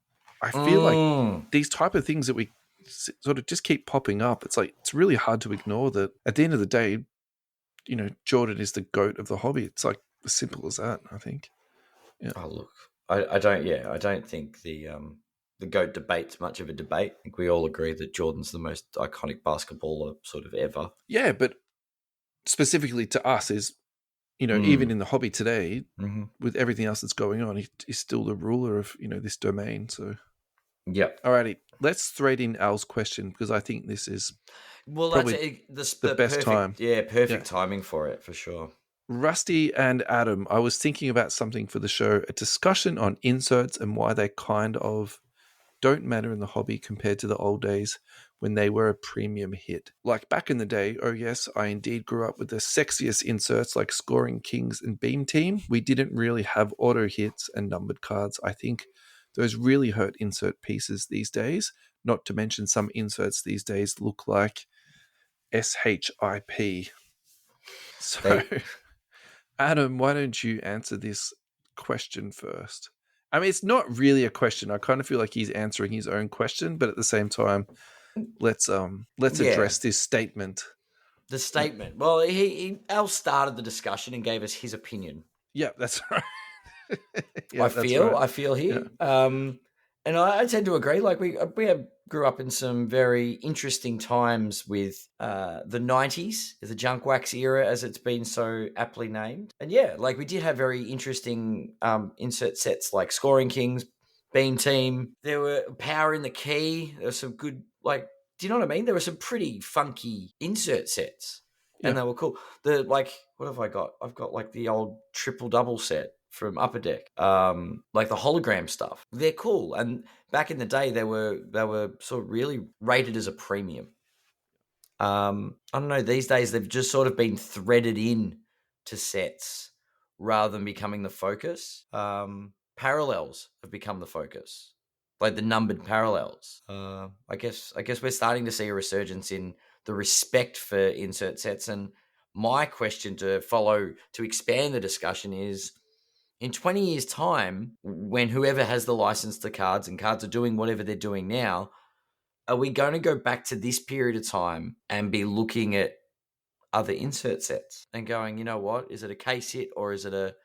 I feel like these type of things that we sort of just keep popping up, it's like it's really hard to ignore that. At the end of the day, Jordan is the GOAT of the hobby. It's like as simple as that, I think. Yeah. Oh, look, I don't think the GOAT debate's much of a debate. I think we all agree that Jordan's the most iconic basketballer sort of ever. Yeah, but specifically to us is, even in the hobby today, with everything else that's going on, he's still the ruler of, this domain. So, yeah. Alrighty, let's thread in Al's question, because I think this is probably that's the best perfect time. Yeah, perfect timing for it, for sure. Rusty and Adam, I was thinking about something for the show, a discussion on inserts and why they kind of don't matter in the hobby compared to the old days when they were a premium hit. Like back in the day, oh yes, I indeed grew up with the sexiest inserts like Scoring Kings and Beam Team. We didn't really have auto hits and numbered cards. I think those really hurt insert pieces these days, not to mention some inserts these days look like SHIP. So... Adam, why don't you answer this question first? I mean, it's not really a question. I kind of feel like he's answering his own question, but at the same time, let's address this statement. The statement. Well, Al started the discussion and gave us his opinion. Yeah, that's right. I feel here. Yeah. And I tend to agree. Like we grew up in some very interesting times with the 90s, the junk wax era, as it's been so aptly named. And yeah, like we did have very interesting insert sets like Scoring Kings, Beam Team. There were Power in the Key. There was some good, like, do you know what I mean? There were some pretty funky insert sets. And they were cool. What have I got? I've got like the old triple double set from Upper Deck, like the hologram stuff. They're cool, and back in the day, they were sort of really rated as a premium. I don't know. These days, they've just sort of been threaded in to sets rather than becoming the focus. Parallels have become the focus, like the numbered parallels. I guess we're starting to see a resurgence in the respect for insert sets. And my question to expand the discussion is, in 20 years' time, when whoever has the license to cards and cards are doing whatever they're doing now, are we going to go back to this period of time and be looking at other insert sets and going, you know what, is it a case hit or is it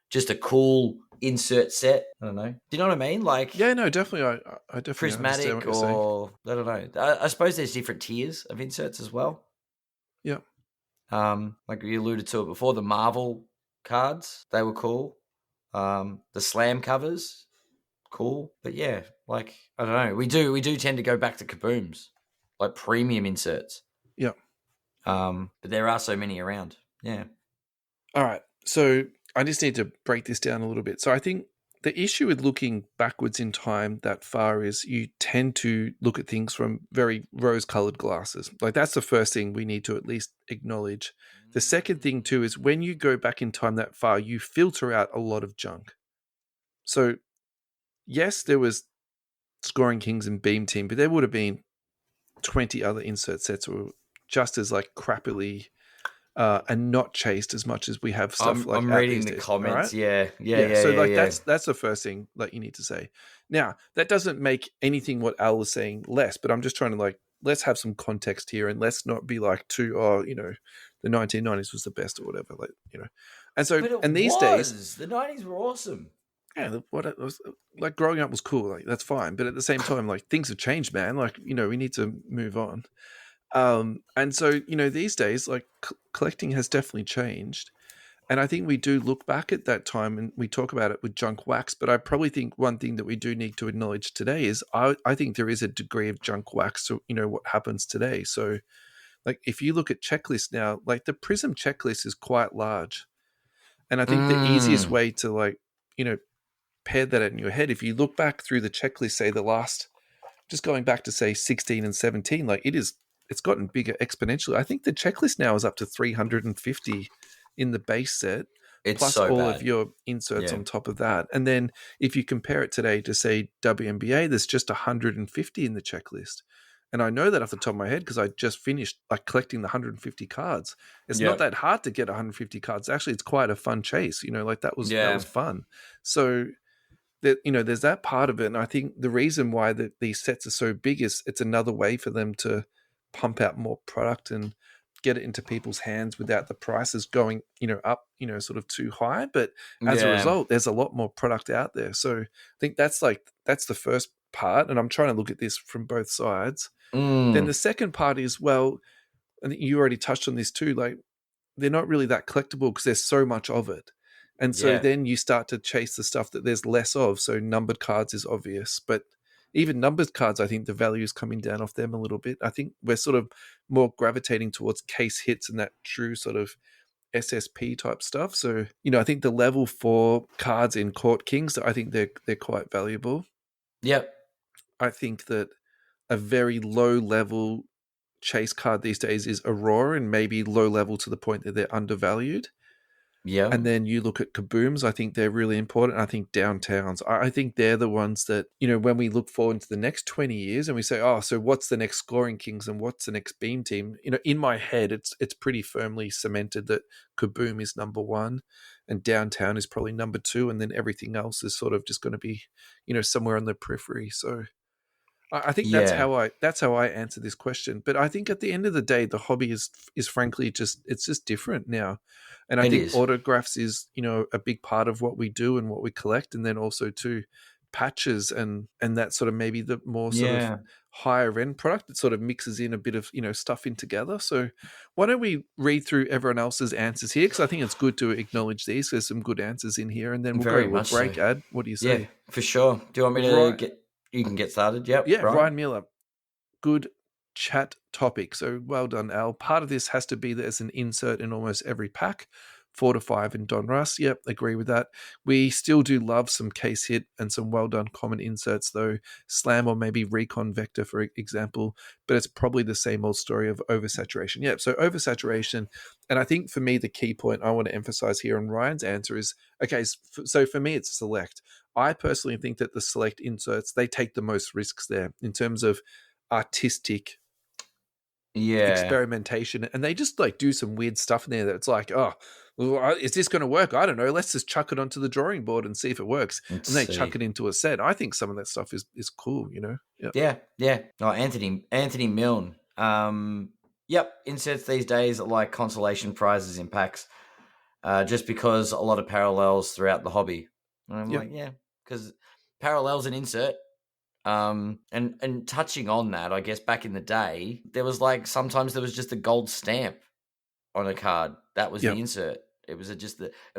just a cool insert set? I don't know. Do you know what I mean? Like, yeah, no, definitely. I definitely prismatic, understand what you're saying. I don't know. I suppose there's different tiers of inserts as well. Yeah. Like we alluded to it before, the Marvel cards, they were cool. The slam covers, cool. But yeah, like, I don't know. We do tend to go back to kabooms. like premium inserts. Yeah. But there are so many around. Yeah. All right. So I just need to break this down a little bit. So I think the issue with looking backwards in time that far is you tend to look at things from very rose-colored glasses. Like that's the first thing we need to at least acknowledge. The second thing too is when you go back in time that far, you filter out a lot of junk. So yes, there was Scoring Kings and Beam Team, but there would have been 20 other insert sets that were just as like crappily and not chased as much as we have stuff like I'm out reading these the days. comments. All Yeah. right? So like that's the first thing like you need to say. Now that doesn't make anything what Al was saying less, but I'm just trying to like let's have some context here and let's not be like the 1990s was the best or whatever, like And so But and these days the 90s were awesome. yeah, what it was like growing up was cool, like that's fine, but at the same time, like things have changed, man. Like we need to move on. And so these days, like collecting has definitely changed, and I think we do look back at that time and we talk about it with junk wax. But I probably think one thing that we do need to acknowledge today is I think there is a degree of junk wax to what happens today. So, like if you look at checklists now, like the Prism checklist is quite large, and I think the easiest way to pair that in your head, if you look back through the checklist, say the last, just going back to say 16 and 17, like it's gotten bigger exponentially. I think the checklist now is up to 350 in the base set, It's plus so all bad. of your inserts Yeah. on top of that. And then if you compare it today to say WNBA, there's just 150 in the checklist. And I know that off the top of my head because I just finished like collecting the 150 cards. It's not that hard to get 150 cards. Actually, it's quite a fun chase. Like that was fun. So that there's that part of it, and I think the reason why these sets are so big is it's another way for them to pump out more product and get it into people's hands without the prices going up sort of too high. But as a result, there's a lot more product out there. So I think that's the first part, and I'm trying to look at this from both sides. Then the second part is, well, I think you already touched on this too, like they're not really that collectible because there's so much of it. And so then you start to chase the stuff that there's less of. So numbered cards is obvious, but even numbered cards, I think the value is coming down off them a little bit. I think we're sort of more gravitating towards case hits and that true sort of SSP type stuff. So, I think the level 4 cards in Court Kings, I think they're quite valuable. Yep. I think that a very low level chase card these days is Aurora, and maybe low level to the point that they're undervalued. Yeah. And then you look at kabooms, I think they're really important. I think downtowns, I think they're the ones that, when we look forward into the next 20 years and we say, oh, so what's the next Scoring Kings and what's the next Beam Team? In my head, it's pretty firmly cemented that kaboom is number 1 and downtown is probably number 2. And then everything else is sort of just going to be, somewhere on the periphery. So I think that's how I answer this question. But I think at the end of the day, the hobby is frankly it's just different now. And I think autographs is, a big part of what we do and what we collect. And then also too patches and that sort of maybe the more sort of higher end product that sort of mixes in a bit of, stuff in together. So why don't we read through everyone else's answers here? Because I think it's good to acknowledge these. There's some good answers in here. And then we'll go to a break ad. What do you say? Yeah, for sure. Do you want me to you can get started? Yep. Yeah, Ryan Miller. Good chat topic. So well done, Al. Part of this has to be there's an insert in almost every pack. 4 to 5 in Don Russ. Yep, agree with that. We still do love some case hit and some well done common inserts though. Slam or maybe Recon Vector, for example. But it's probably the same old story of oversaturation. Yep, so oversaturation. And I think for me, the key point I want to emphasize here on Ryan's answer is, okay, so for me, it's select. I personally think that the select inserts, they take the most risks there in terms of artistic experimentation, and they just like do some weird stuff in there that's like, oh, well, is this going to work? I don't know. Let's just chuck it onto the drawing board and see if it works. And they chuck it into a set. I think some of that stuff is cool, Yep. Yeah. Oh, Anthony Milne. Yep. Inserts these days are like consolation prizes in packs, just because a lot of parallels throughout the hobby. And I'm like, yeah, because parallels and insert. And touching on that, I guess back in the day, there was like sometimes there was just a gold stamp on a card. That was the insert. It was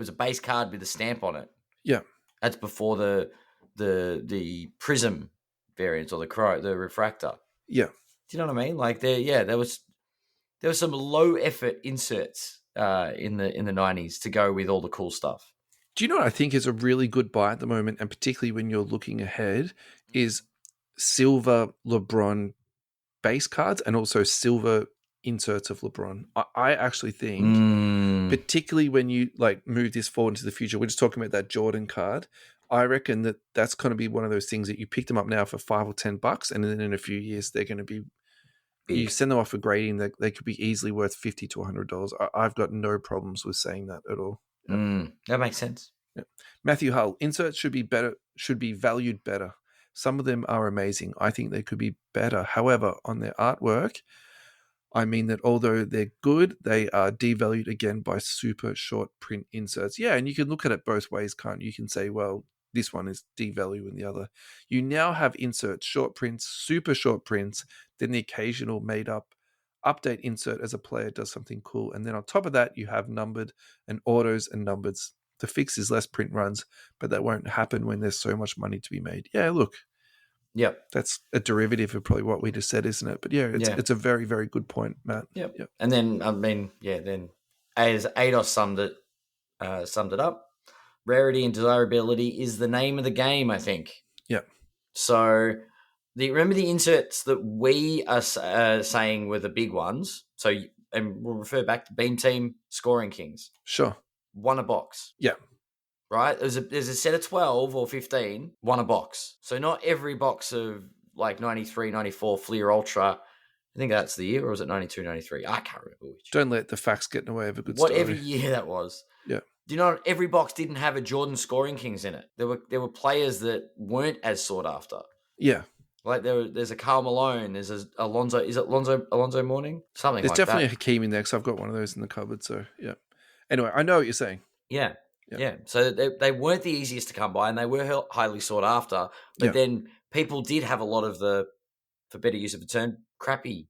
a base card with a stamp on it. Yeah, that's before the prism variants or the refractor. Yeah, Do you know what I mean? Like there was some low effort inserts in the 90s to go with all the cool stuff. Do you know what I think is a really good buy at the moment, and particularly when you're looking ahead, is silver LeBron base cards and also silver inserts of LeBron. I actually think, particularly when you like move this forward into the future, we're just talking about that Jordan card. I reckon that that's going to be one of those things that you pick them up now for $5 or $10, and then in a few years they're going to be. Big. You send them off for grading, they could be easily worth $50 to $100. I've got no problems with saying that at all. Yep. That makes sense. Yep. Matthew Hull, inserts should be valued better. Some of them are amazing. I think they could be better. However, on their artwork, I mean that although they're good, they are devalued again by super short print inserts. Yeah, and you can look at it both ways, can't you? You can say, well, this one is devaluing the other. You now have inserts, short prints, super short prints, then the occasional made up update insert as a player does something cool. And then on top of that, you have numbered and autos and numbers. The fix is less print runs, but that won't happen when there's so much money to be made. Yeah, look. Yep. That's a derivative of probably what we just said, isn't it? But yeah, it's a very, very good point, Matt. Yep. And then, I mean, then as ADOS summed it up, rarity and desirability is the name of the game, I think. Yeah. So remember the inserts that we are saying were the big ones. So, and we'll refer back to Beam Team Scoring Kings. Sure. One a box. Yeah. Right? There's a set of 12 or 15, one a box. So not every box of like 93, 94 Fleer Ultra. I think that's the year, or was it 92, 93? I can't remember which. Don't let the facts get in the way of a good story. Whatever year that was. Yeah. Do you know every box didn't have a Jordan Scoring Kings in it? There were players that weren't as sought after. Yeah. Like there's a Karl Malone, there's a Alonzo. Is it Alonzo Mourning? Something there's like that. There's definitely a Hakeem in there because I've got one of those in the cupboard. So yeah. Anyway, I know what you're saying. Yeah. So they weren't the easiest to come by, and they were highly sought after. But then people did have a lot of the, for better use of the term, crappy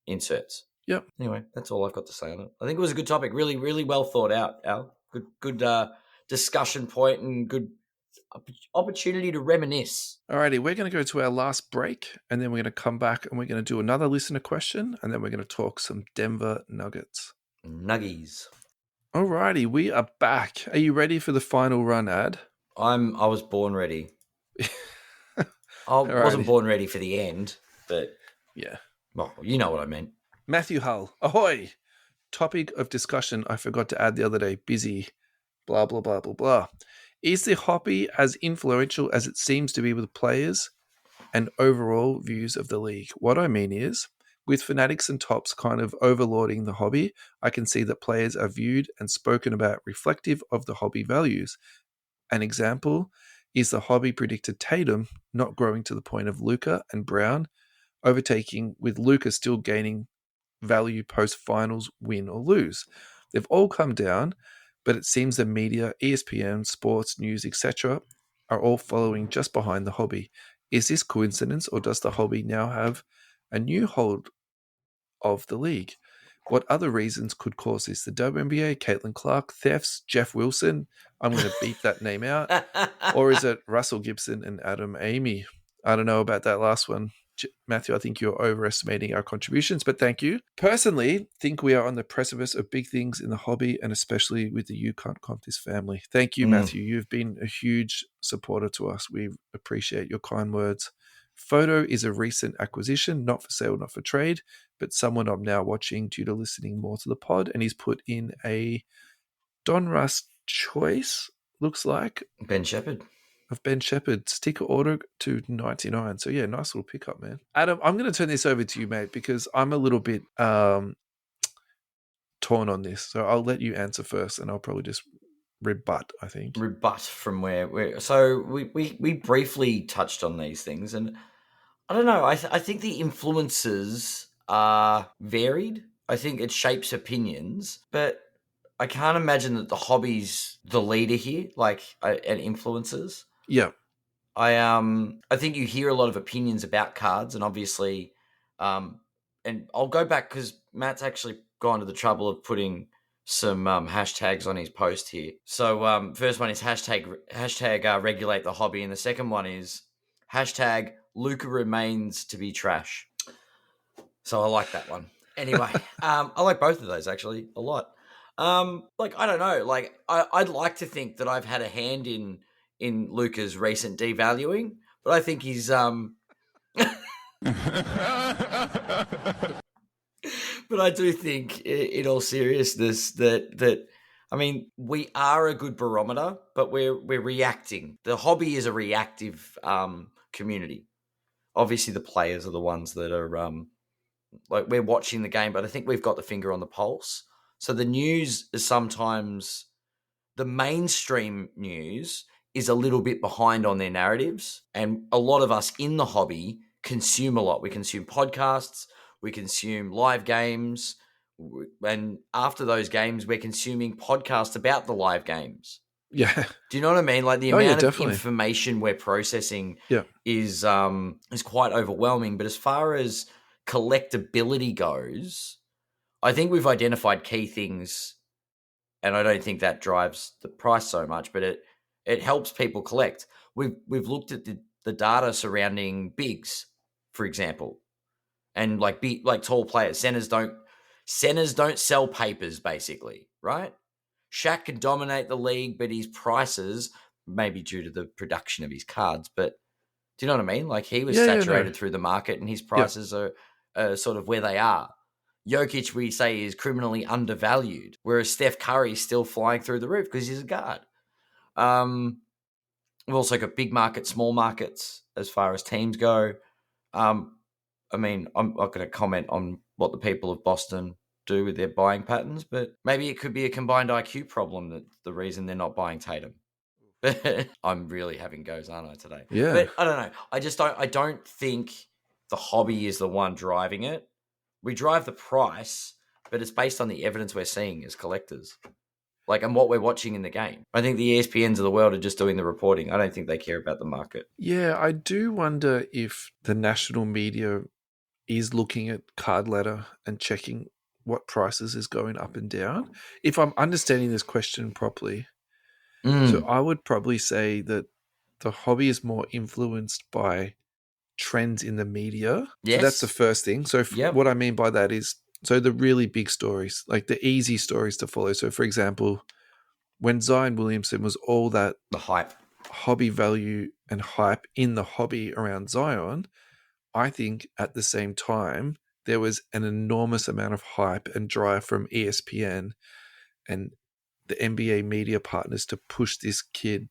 inserts. Yep. Anyway, that's all I've got to say on it. I think it was a good topic. Really, really well thought out, Al. Good discussion point and good opportunity to reminisce. Alrighty, we're going to go to our last break, and then we're going to come back and we're going to do another listener question, and then we're going to talk some Denver Nuggets. Nuggies. Alrighty, we are back. Are you ready for the final run, Ad? I was born ready. I wasn't born ready for the end, but yeah. Well, you know what I meant. Matthew Hull, ahoy! Topic of discussion I forgot to add the other day. Busy. Blah, blah, blah, blah, blah. Is the hobby as influential as it seems to be with players and overall views of the league? What I mean is, with Fanatics and Tops kind of overlording the hobby, I can see that players are viewed and spoken about reflective of the hobby values. An example is the hobby predicted Tatum not growing to the point of Luka and Brown overtaking, with Luka still gaining value post-finals win or lose. They've all come down, but it seems the media, ESPN, sports, news, etc. are all following just behind the hobby. Is this coincidence, or does the hobby now have a new hold of the league? What other reasons could cause this? The WNBA, Caitlin Clark, thefts, Jeff Wilson, I'm going to beep that name out. Or is it Russell Gibson and Adam Amy? I don't know about that last one. Matthew, I think you're overestimating our contributions, but thank you. Personally, think we are on the precipice of big things in the hobby, and especially with the You Can't Comp This family. Thank you, Matthew. You've been a huge supporter to us. We appreciate your kind words. Photo is a recent acquisition, not for sale, not for trade, but someone I'm now watching due to listening more to the pod, and he's put in a Don Russ choice, looks like. Ben Shepherd. Of Ben Shepherd, sticker order to 99. So yeah, nice little pickup, man. Adam, I'm going to turn this over to you, mate, because I'm a little bit torn on this. So I'll let you answer first, and I'll probably just rebut, I think. Rebut from where so we briefly touched on these things, and I don't know. I think the influences are varied. I think it shapes opinions, but I can't imagine that the hobby's the leader here, and influences. Yeah. I think you hear a lot of opinions about cards, and obviously, and I'll go back because Matt's actually gone to the trouble of putting some hashtags on his post here. So first one is hashtag regulate the hobby, and the second one is hashtag Luka remains to be trash. So I like that one. Anyway, I like both of those actually a lot. Like I don't know, like I'd like to think that I've had a hand in Luca's recent devaluing, but I think he's but I do think, in all seriousness, that I mean, we are a good barometer, but we're reacting. The hobby is a reactive community. Obviously, the players are the ones that are like we're watching the game, but I think we've got the finger on the pulse. So the news is sometimes the mainstream news is a little bit behind on their narratives, and a lot of us in the hobby consume a lot. We consume podcasts, we consume live games, and after those games, we're consuming podcasts about the live games. Yeah. Do you know what I mean? Like the Oh, yeah, amount of definitely. information we're processing Yeah. is quite overwhelming. But as far as collectability goes, I think we've identified key things, and I don't think that drives the price so much, but it helps people collect. We've looked at the data surrounding bigs, for example, and like tall players. Centers don't sell papers, basically, right? Shaq can dominate the league, but his prices, maybe due to the production of his cards, but do you know what I mean? Like he was Yeah, no. saturated through the market, and his Yeah. prices are sort of where they are. Jokic, we say, is criminally undervalued, whereas Steph Curry's still flying through the roof because he's a guard. We've also got big markets, small markets as far as teams go. I mean, I'm not going to comment on what the people of Boston do with their buying patterns, but maybe it could be a combined IQ problem that's the reason they're not buying Tatum. I'm really having goes, aren't I, today? Yeah. But I don't know. I don't think the hobby is the one driving it. We drive the price, but it's based on the evidence we're seeing as collectors. Like, and what we're watching in the game. I think the ESPNs of the world are just doing the reporting. I don't think they care about the market. Yeah, I do wonder if the national media is looking at card ladder and checking what prices is going up and down. If I'm understanding this question properly, so I would probably say that the hobby is more influenced by trends in the media. Yes. So that's the first thing. So Yep. what I mean by that is, so the really big stories, like the easy stories to follow. So for example, when Zion Williamson was all that The hype. hobby value and hype in the hobby around Zion, I think at the same time, there was an enormous amount of hype and drive from ESPN and the NBA media partners to push this kid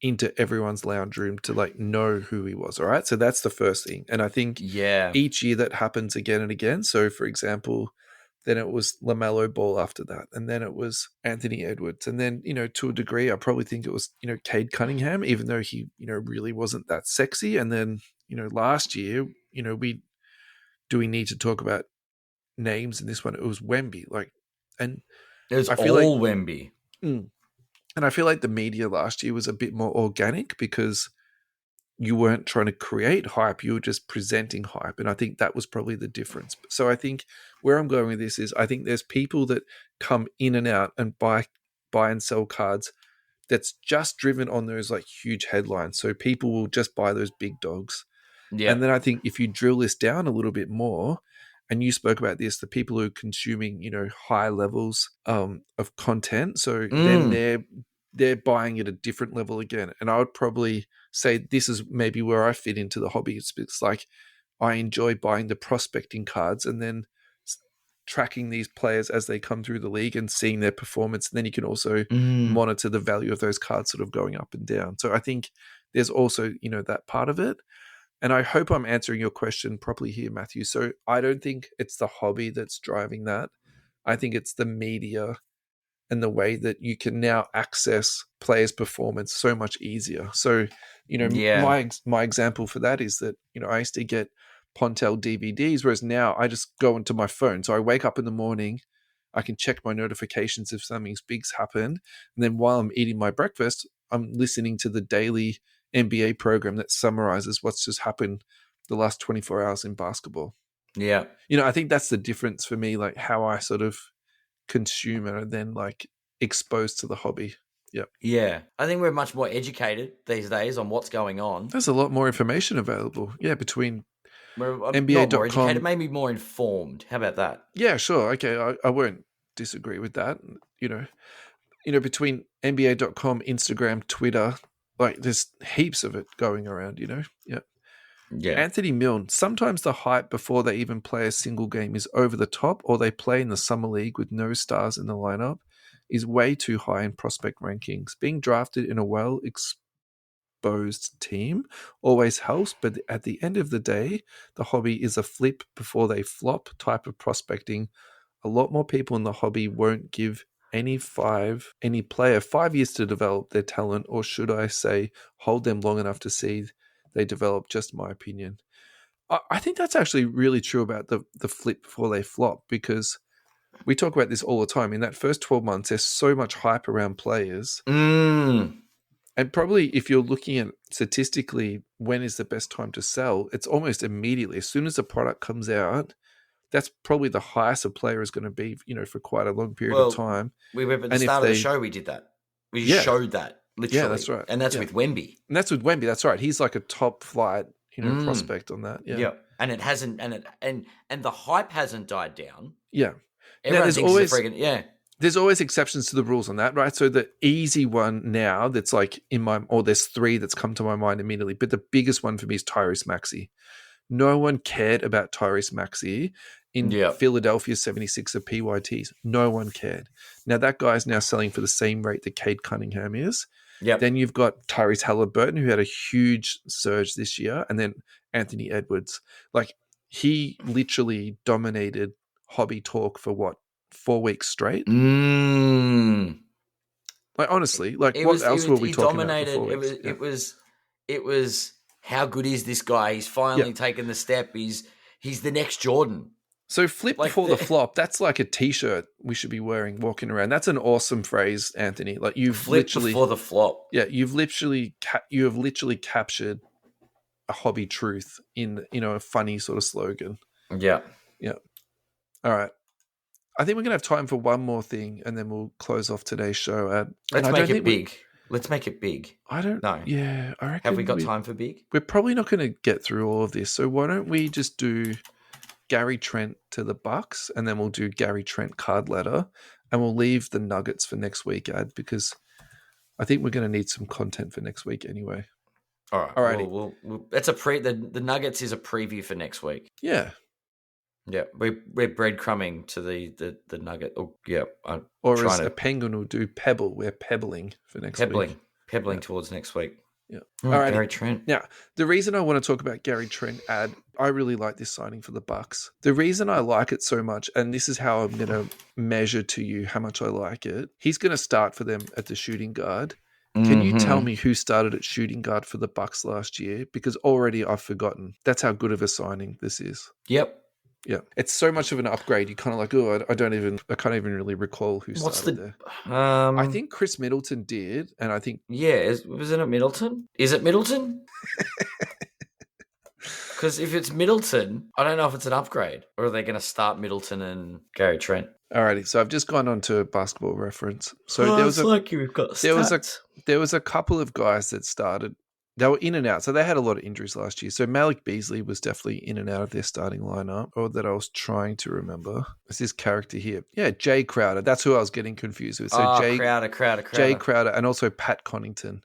into everyone's lounge room to like know who he was. All right. So that's the first thing. And I think each year that happens again and again. So for example, then it was LaMelo Ball after that. And then it was Anthony Edwards. And then, to a degree, I probably think it was, Cade Cunningham, even though he, really wasn't that sexy. And then, last year, we need to talk about names in this one? It was Wemby. And it was I feel all Wemby. And I feel like the media last year was a bit more organic because you weren't trying to create hype, you were just presenting hype. And I think that was probably the difference. So I think where I'm going with this is I think there's people that come in and out and buy and sell cards that's just driven on those like huge headlines. So people will just buy those big dogs. Yeah. And then I think if you drill this down a little bit more, and you spoke about this, the people who are consuming, high levels of content. So then they're buying at a different level again. And I would probably say this is maybe where I fit into the hobby. It's like I enjoy buying the prospecting cards and then tracking these players as they come through the league and seeing their performance. And then you can also monitor the value of those cards sort of going up and down. So I think there's also, that part of it. And I hope I'm answering your question properly here, Matthew. So I don't think it's the hobby that's driving that. I think it's the media and the way that you can now access players' performance so much easier. So, my example for that is that, I used to get Pontel DVDs, whereas now I just go into my phone. So I wake up in the morning, I can check my notifications if something's big's happened. And then while I'm eating my breakfast, I'm listening to the daily NBA program that summarizes what's just happened the last 24 hours in basketball. Yeah. I think that's the difference for me, like how I sort of consume it and then like exposed to the hobby. Yep. Yeah. I think we're much more educated these days on what's going on. There's a lot more information available. Yeah. Between Not more educated, NBA.com. maybe more informed. How about that? Yeah, sure. Okay, I won't disagree with that. Between NBA.com, Instagram, Twitter, like there's heaps of it going around. Yeah. Yeah. Anthony Milne, sometimes the hype before they even play a single game is over the top, or they play in the summer league with no stars in the lineup, is way too high in prospect rankings. Being drafted in a well-exposed team always helps, but at the end of the day, the hobby is a flip before they flop type of prospecting. A lot more people in the hobby won't give any player 5 years to develop their talent, or should I say, hold them long enough to see they develop. Just my opinion. I think that's actually really true about the flip before they flop, because we talk about this all the time. In that first 12 months, there's so much hype around players. And probably if you're looking at statistically when is the best time to sell, it's almost immediately. As soon as the product comes out, that's probably the highest a player is going to be, for quite a long period of time. We were at the start of the show, we did that. We showed that, literally. Yeah, that's right. And that's with Wemby. And that's with Wemby, that's right. He's like a top flight, prospect on that. Yeah. And it hasn't, and the hype hasn't died down. Yeah. Everyone thinks it's a friggin', There's always exceptions to the rules on that, right? So the easy one now that's like there's three that's come to my mind immediately, but the biggest one for me is Tyrese Maxey. No one cared about Tyrese Maxey in Philadelphia 76er PYTs. No one cared. Now that guy's now selling for the same rate that Cade Cunningham is. Yep. Then you've got Tyrese Halliburton, who had a huge surge this year, and then Anthony Edwards. Like, he literally dominated hobby talk for 4 weeks straight? Like, honestly, what else were we talking about for 4 weeks? It was how good is this guy? He's finally taken the step. He's the next Jordan. So flip before the flop, that's like a t-shirt we should be wearing, walking around. That's an awesome phrase, Anthony. Like, you've flip before the flop. Yeah, you have literally captured a hobby truth in, a funny sort of slogan. Yeah. Yeah. All right. I think we're going to have time for one more thing, and then we'll close off today's show. Let's make it big. Let's make it big. I don't know. Yeah, I reckon. Have we got time for big? We're probably not going to get through all of this. So why don't we just do Gary Trent to the Bucks, and then we'll do Gary Trent card ladder, and we'll leave the Nuggets for next week, because I think we're going to need some content for next week anyway. All right. Alrighty. That's the Nuggets is a preview for next week. Yeah. Yeah, we're breadcrumbing to the Nugget. Or as a penguin will do, pebble. We're pebbling for next week. Pebbling towards next week. Yeah. All right, Gary Trent. Now, the reason I want to talk about Gary Trent, I really like this signing for the Bucks. The reason I like it so much, and this is how I'm going to measure to you how much I like it, he's going to start for them at the shooting guard. Can you tell me who started at shooting guard for the Bucks last year? Because already I've forgotten. That's how good of a signing this is. Yep. Yeah, it's so much of an upgrade. You kind of like, I can't even really recall who started there. I think Chris Middleton did, and I think wasn't it Middleton? Is it Middleton? Because if it's Middleton, I don't know if it's an upgrade, or are they going to start Middleton and Gary Trent? Alrighty, so I've just gone on to Basketball Reference. So there was a couple of guys that started. They were in and out. So they had a lot of injuries last year. So Malik Beasley was definitely in and out of their starting lineup, or that I was trying to remember. It's this character here. Yeah, Jay Crowder. That's who I was getting confused with. So Crowder. Jay Crowder, and also Pat Connaughton.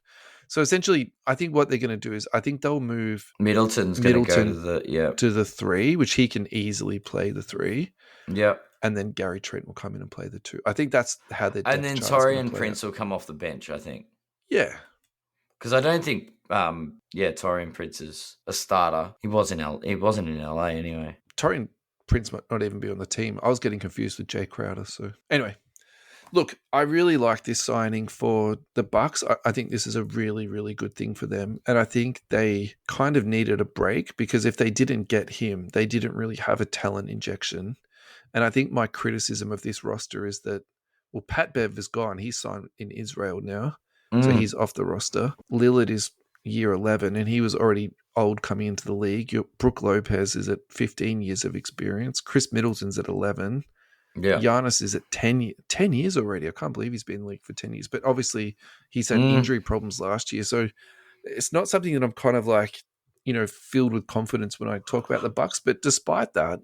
So essentially, I think what they're going to do is I think they'll move Middleton's going to go to the 3, which he can easily play the 3. Yeah. And then Gary Trent will come in and play the 2. I think that's how they're And then Taurean Prince will come off the bench, I think. Yeah. Because I don't think Taurean Prince is a starter. He wasn't in LA anyway. Taurean Prince might not even be on the team. I was getting confused with Jay Crowder. So anyway, look, I really like this signing for the Bucks. I think this is a really, really good thing for them. And I think they kind of needed a break, because if they didn't get him, they didn't really have a talent injection. And I think my criticism of this roster is that, well, Pat Bev is gone. He's signed in Israel now. So he's off the roster. Lillard is year 11, and he was already old coming into the league. Brook Lopez is at 15 years of experience. Chris Middleton's at 11. Yeah. Giannis is at 10 years already. I can't believe he's been in the league for 10 years. But obviously, he's had injury problems last year. So it's not something that I'm kind of like, filled with confidence when I talk about the Bucks. But despite that,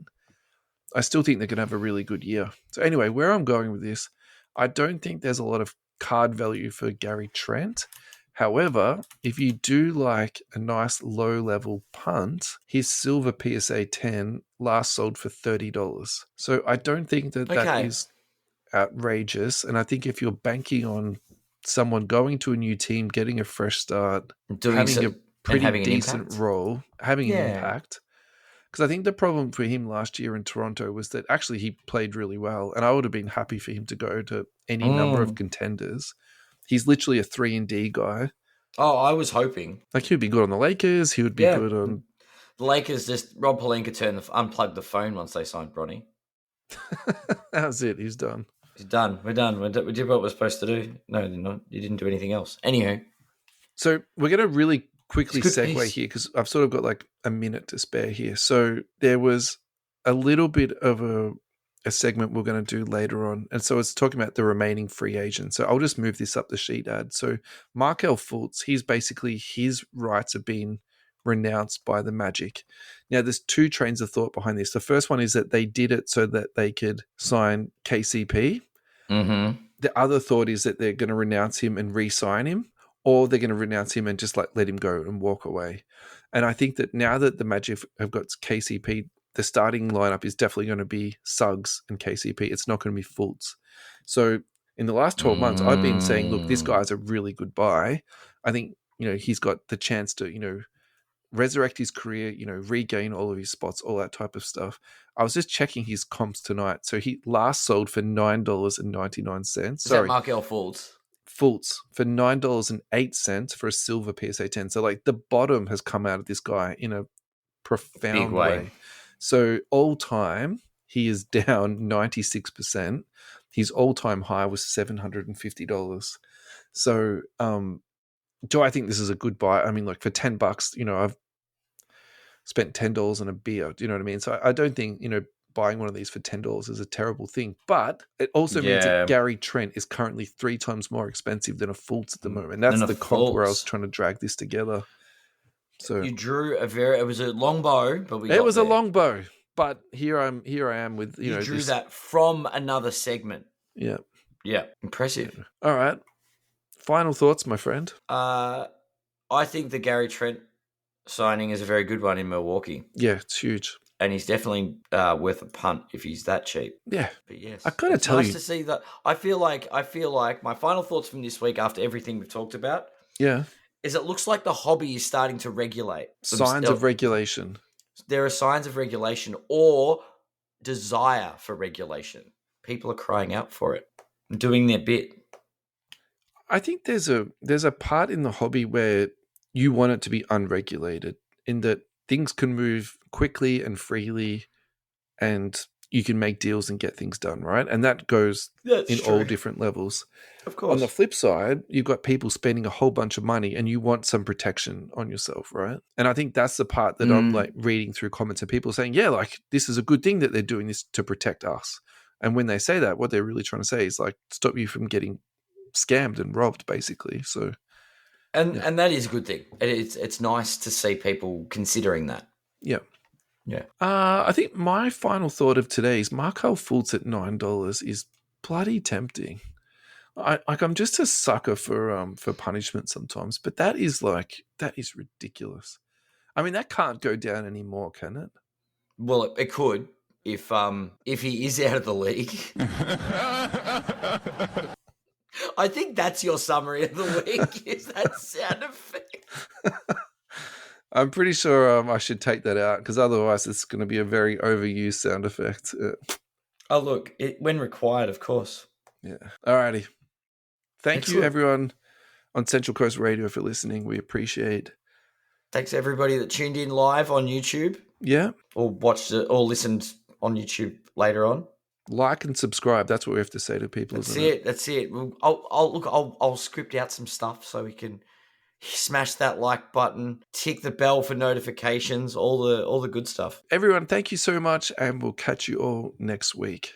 I still think they're going to have a really good year. So anyway, where I'm going with this, I don't think there's a lot of card value for Gary Trent. However, if you do like a nice low-level punt, his silver PSA 10 last sold for $30. So I don't think that is outrageous. And I think if you're banking on someone going to a new team, getting a fresh start, having a pretty decent role, having an impact. Because I think the problem for him last year in Toronto was that actually he played really well. And I would have been happy for him to go to any number of contenders. He's literally a 3-and-D guy. Oh, I was hoping. Like, he would be good on the Lakers. He would be good on... The Lakers Rob Pelinka unplugged the phone once they signed Bronny. That's it. He's done. He's done. We're done. We did what we're supposed to do. No, you didn't do anything else. Anywho. So we're going to really quickly segue here because I've sort of got like a minute to spare here. So there was a little bit of a segment we're going to do later on. And so it's talking about the remaining free agents. So I'll just move this up the sheet, Ad. So Markelle Fultz, his rights have been renounced by the Magic. Now, there's two trains of thought behind this. The first one is that they did it so that they could sign KCP. Mm-hmm. The other thought is that they're going to renounce him and re-sign him, or they're going to renounce him and just let him go and walk away. And I think that now that the Magic have got KCP, the starting lineup is definitely going to be Suggs and KCP. It's not going to be Fultz. So in the last 12 months, I've been saying, look, this guy's a really good buy. I think, he's got the chance to, resurrect his career, regain all of his spots, all that type of stuff. I was just checking his comps tonight. So he last sold for $9.99. Is that Markelle Fultz? Fultz for $9.08 for a silver PSA 10. So like the bottom has come out of this guy in a profound way. So all time, he is down 96%. His all-time high was $750. So do I think this is a good buy? I mean, like for $10, I've spent $10 on a beer. Do you know what I mean? So I don't think, buying one of these for $10 is a terrible thing. But it also means that Gary Trent is currently 3 times more expensive than a Fultz at the moment. And that's the comp where I was trying to drag this together. So you drew it was a long bow, but it was a long bow. But here I am with, you drew that from another segment. Yeah. Yeah. Impressive. Yeah. All right. Final thoughts, my friend. I think the Gary Trent signing is a very good one in Milwaukee. Yeah, it's huge. And he's definitely worth a punt if he's that cheap. Yeah. But yes. I gotta tell you. Nice to see that. I feel like my final thoughts from this week after everything we've talked about. Yeah. Is it looks like the hobby is starting to regulate. Signs of regulation. There are signs of regulation or desire for regulation. People are crying out for it and doing their bit. I think there's a part in the hobby where you want it to be unregulated, in that things can move quickly and freely and you can make deals and get things done, right? And that goes in all different levels. Of course. On the flip side, you've got people spending a whole bunch of money and you want some protection on yourself, right? And I think that's the part that I'm like reading through comments of people saying, yeah, like this is a good thing that they're doing this to protect us. And when they say that, what they're really trying to say is like stop you from getting scammed and robbed, basically. So, and that is a good thing. It's nice to see people considering that. Yeah. Yeah. I think my final thought of today is Markelle Fultz at $9 is bloody tempting. I'm just a sucker for punishment sometimes, but that is ridiculous. I mean, that can't go down anymore, can it? Well, it could if he is out of the league. I think that's your summary of the week. Is that sound effect? I'm pretty sure I should take that out because otherwise it's going to be a very overused sound effect. Oh, look, when required, of course. Yeah. Alrighty. Thank you, Excellent. everyone on Central Coast Radio for listening. We appreciate. Thanks to everybody that tuned in live on YouTube. Yeah. Or watched it or listened on YouTube later on. Like and subscribe. That's what we have to say to people. That's it. I'll script out some stuff so we can smash that like button, tick the bell for notifications, all the good stuff. Everyone, thank you so much, and we'll catch you all next week.